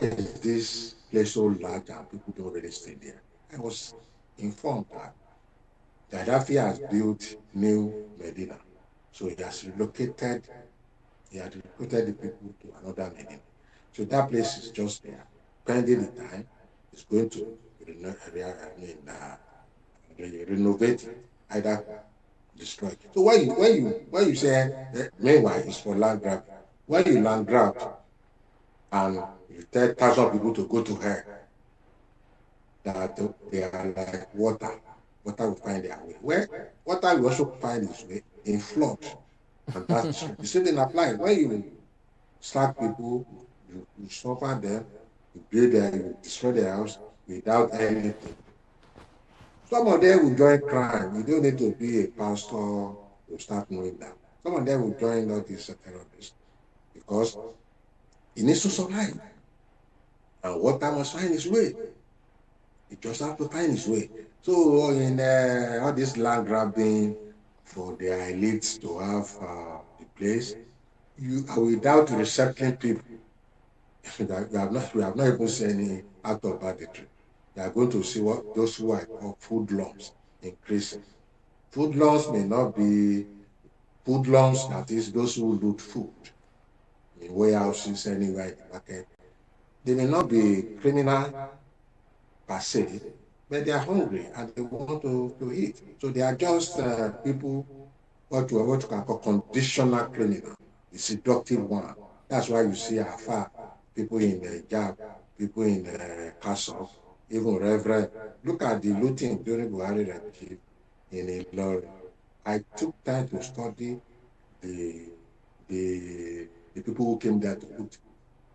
is this place so large and people don't really stay there? I was informed that Gaddafi has built new Medina. So he has relocated the people to another Medina. So that place is just there. Pending the time, it's going to renovate it, either destroy it. So when you say meanwhile it's for land grab, when you land grab and you tell 1,000 people to go to hell, that they are like water will find their way. Well, water will also find its way in flood. And that's the same thing applies. When you slap people, you suffer them, you build them, you destroy their house without anything. Some of them will join crime. You don't need to be a pastor to start knowing that. Some of them will join all these terrorists because he needs to survive. And water must find its way. It just have to find its way. So in all this land grabbing for their elites to have the place, you are without recepting people. we have not even seen any act of banditry. They are going to see what those who are called food lumps increasing. Food lumps may not be food lumps, that is those who loot food in warehouses anywhere in the market. They may not be criminal per se, but they are hungry and they want to eat. So they are just people, what you can call conditional criminal, the seductive one. That's why you see Afar, people in the Jab, people in the Castle, even Reverend. Look at the looting during Buhari regime in Ilorin. I took time to study the the the people who came there to loot.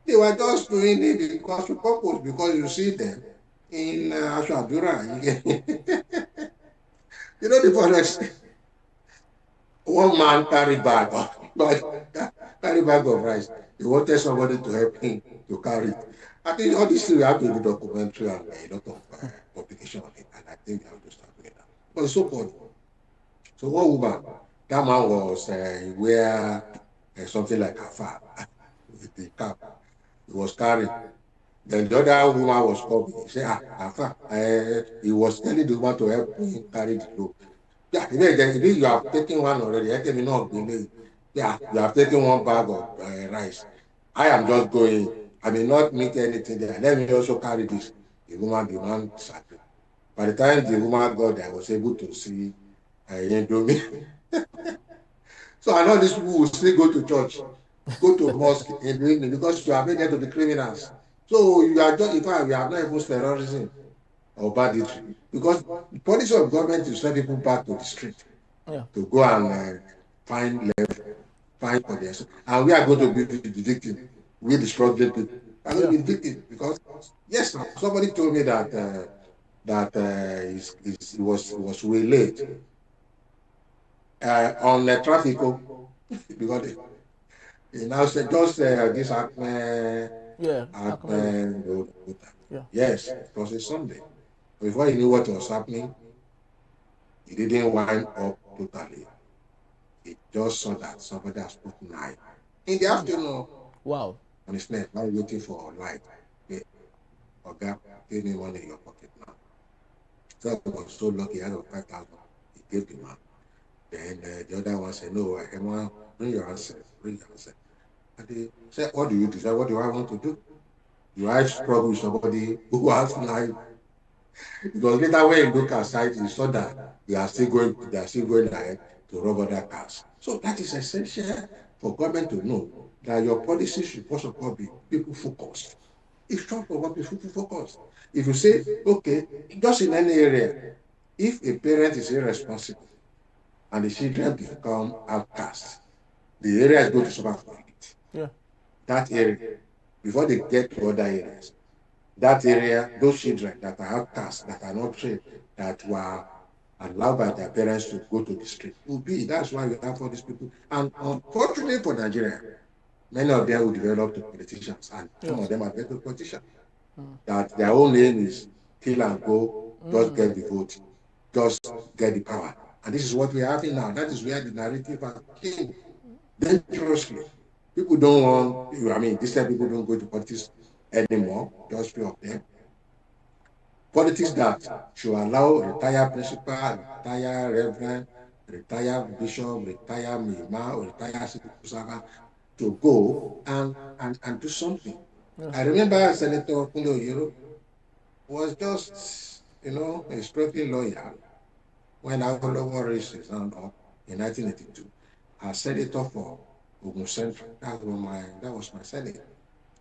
They were just doing it because to purpose, because you see them in Ashwabura. You know the forest. One man carry bag of carry bag of rice. He wanted somebody to help him to carry it. I think all these things we have to do documentary and a lot of publication on it, and I think we have to start doing that. But it's so funny. So one woman, that man was wear something like a far with the cap. He was carrying. Then the other woman was coming. He said, Afa, he was telling the woman to help him carry the load. Yeah, you have taken one already. I can not believe. Yeah, you have taken one bag of rice. I am just going. I may not meet anything there. Let me also carry this. The woman sat. By the time the woman got there, I was able to see Indomie. So I know these people will still go to church, go to mosque in the evening because you have made them to be criminals. So you are just, in fact, we have not even terrorism or banditry because the policy of government is to send people back to the street to go and find for this. And we are going to be the victim. We the struggling people. I'm going to be the victim because yes, somebody told me that he was way late on the traffic because he now said just this yes, it was a Sunday. Before he knew what was happening, he didn't wind up totally. He just saw that somebody has put knife in the afternoon. Wow. On his neck, now waiting for light. Okay, give me money in your pocket now. So I was so lucky, out of 5,000, he gave the man. Then the other one said, no, I want bring your answer, bring your answer. And they said, what do you decide? What do I want to do? Do I struggle with somebody who has knife? Because later when you look outside, you saw that they are still going ahead to rob other cars. So that is essential for government to know that your policy should also be people focused. It's not about people focused. If you say, okay, just in any area, if a parent is irresponsible and the children become outcasts, the area is going to suffer from it. Yeah. That area, before they get to other areas, that area, those children that are outcasts, that are not trained, that were allowed by their parents to go to the street, will be. That's why we have all these people. And unfortunately for Nigeria, many of them will develop to politicians, and some of them are better politicians. That their own aim is kill and go, just get the vote, just get the power. And this is what we're having now. That is where the narrative has changed dangerously. People don't want, I mean, this time people don't go to politics anymore, just few of them. Politics that should allow retired principal, retired reverend, retired bishop, retired mima, or retired civil servant to go and do something. I remember Senator Kunle Oyero was just, a struggling lawyer when Awolowo raised his hand up in 1982 as senator for Ogun Central. That was my senate,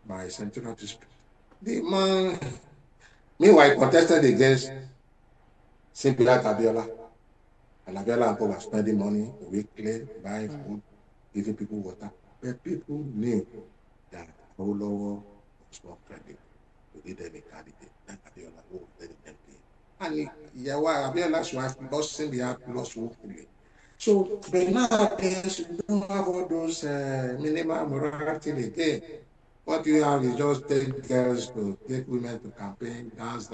my central district. The man, meanwhile, contested against Simpilat Abiola. And Abiola and Co was spending money weekly, buying food, giving people water. But people knew that Awolowo was not ready to lead any candidate. That Abiola would let them be. And Abiola's wife lost Simpilat, lost woefully. So, but nowadays, we don't have all those minimal morality again. What you have is just take girls to take women to campaign, dance,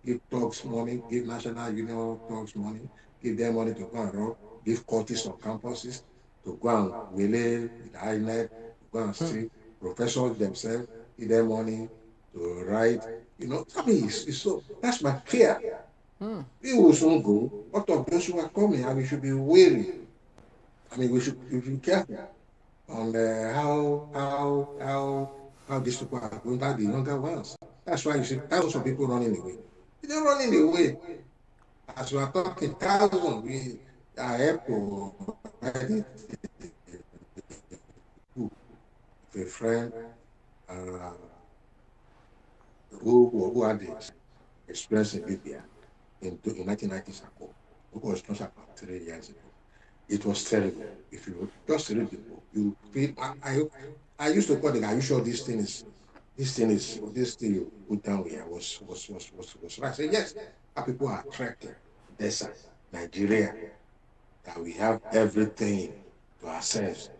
give talks money, give National Union talks money, give them money to go and rob, give courses on campuses to go and relay with the INET, to go and see professors themselves, give them money to write. I mean, it's so, that's my fear. We will soon go. What of those who are coming? And we should be wary. I mean, we should be careful on how these people are going back, the younger ones. That's why you see thousands of people running away. They're running away. As we are talking, thousands, we are able to a friend uh, who had the experience in Libya in 1990s ago, who was just about 3 years ago. It was terrible. If you just read the book, you feel. I used to call the guy. Are you sure this thing you put down here was right? I said yes. Our people are attracted. Desert, Nigeria, that we have everything to ourselves.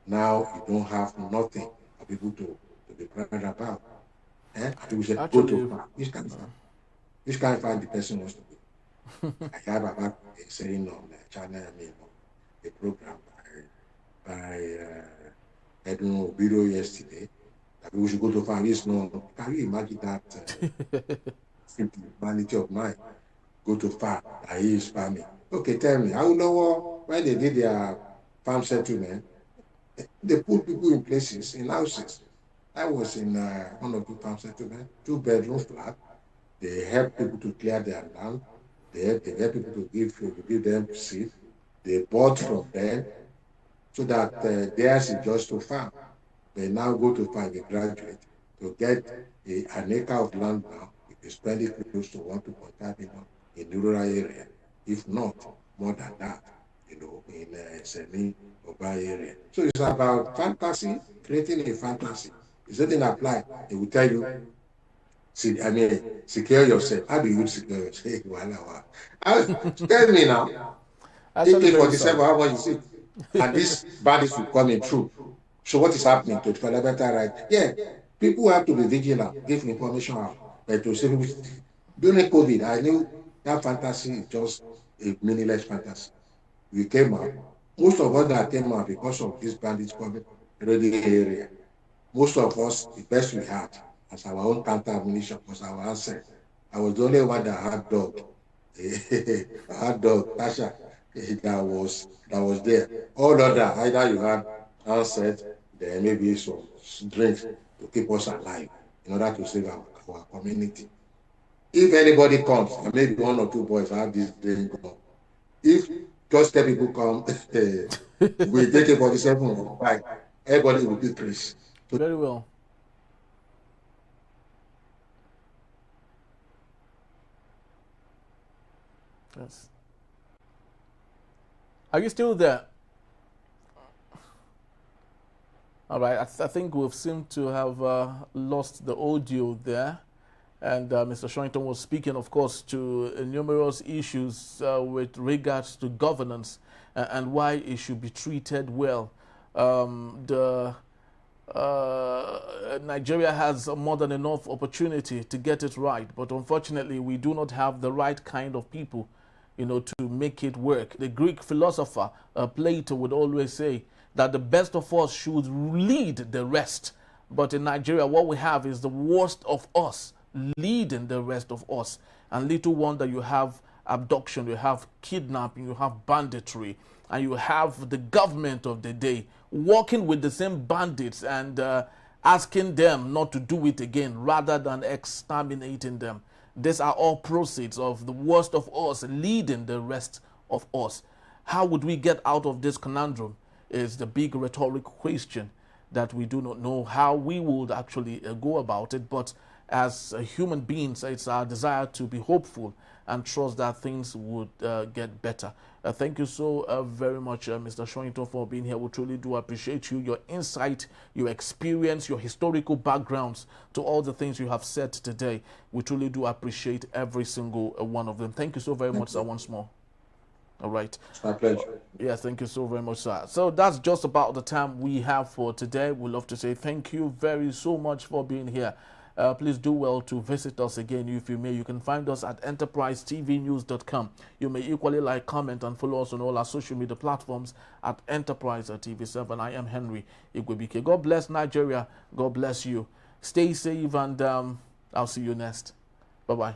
Now you don't have nothing for people to be proud about. People say go to farm. Which kind of farm the person wants to be. I have about saying on the channel, a program by Edwin Obiro yesterday that we should go to farm. Can you imagine that humanity of mine? Go to farm, that he is farming. Okay, tell me, how know when they did their farm settlement, they put people in places, in houses. I was in one of the farm settlements, 2-bedroom flat. They help people to clear their land. They help people to give them seed. They bought from them so that theirs is just to farm. They now go to farm, they graduate. To get an acre of land now, if you spend it close to 1.5 million in the rural area, if not more than that, in a semi-urban area. So it's about fantasy, creating a fantasy. If something apply, it will tell you, secure yourself. How do you secure yourself? Tell me now. AK-47, how much is it? And these bandits will come in through. So what is happening to the fundamental right? Yeah, people have to be vigilant, give information out. But to say, during COVID, I knew that fantasy is just a meaningless fantasy. We came out. Most of us that came out because of these bandits coming in the area. Most of us, the best we had as our own counter ammunition was our answer. I was the only one that had dog. I had dog, Tasha, that was there. All other, either you had answered, there may be some drinks to keep us alive in order to save our community. If anybody comes, and maybe 1 or 2 boys have this drink, if just 10 people come, we take a 47 or 5, everybody will be praised. So, very well. Yes. Are you still there? All right. I think we've seemed to have lost the audio there. And Mr. Sherrington was speaking, of course, to numerous issues with regards to governance and why it should be treated well. Nigeria has more than enough opportunity to get it right, but unfortunately, we do not have the right kind of people, to make it work. The Greek philosopher Plato would always say that the best of us should lead the rest. But in Nigeria, what we have is the worst of us leading the rest of us. And little wonder you have abduction, you have kidnapping, you have banditry, and you have the government of the day working with the same bandits and asking them not to do it again rather than exterminating them. These are all proceeds of the worst of us leading the rest of us. How would we get out of this conundrum is the big rhetorical question that we do not know how we would actually go about it. But as human beings, it's our desire to be hopeful and trust that things would get better. Thank you so very much, Mr. Sherrington, for being here. We truly do appreciate you, your insight, your experience, your historical backgrounds to all the things you have said today. We truly do appreciate every single one of them. Thank you so very much, sir, once more. All right. It's my pleasure. Yes, thank you so very much, sir. So that's just about the time we have for today. We'd love to say thank you so much for being here. Please do well to visit us again if you may. You can find us at enterprisetvnews.com. You may equally like, comment, and follow us on all our social media platforms at Enterprise TV7. I am Henry Igwebike. God bless Nigeria. God bless you. Stay safe, and I'll see you next. Bye-bye.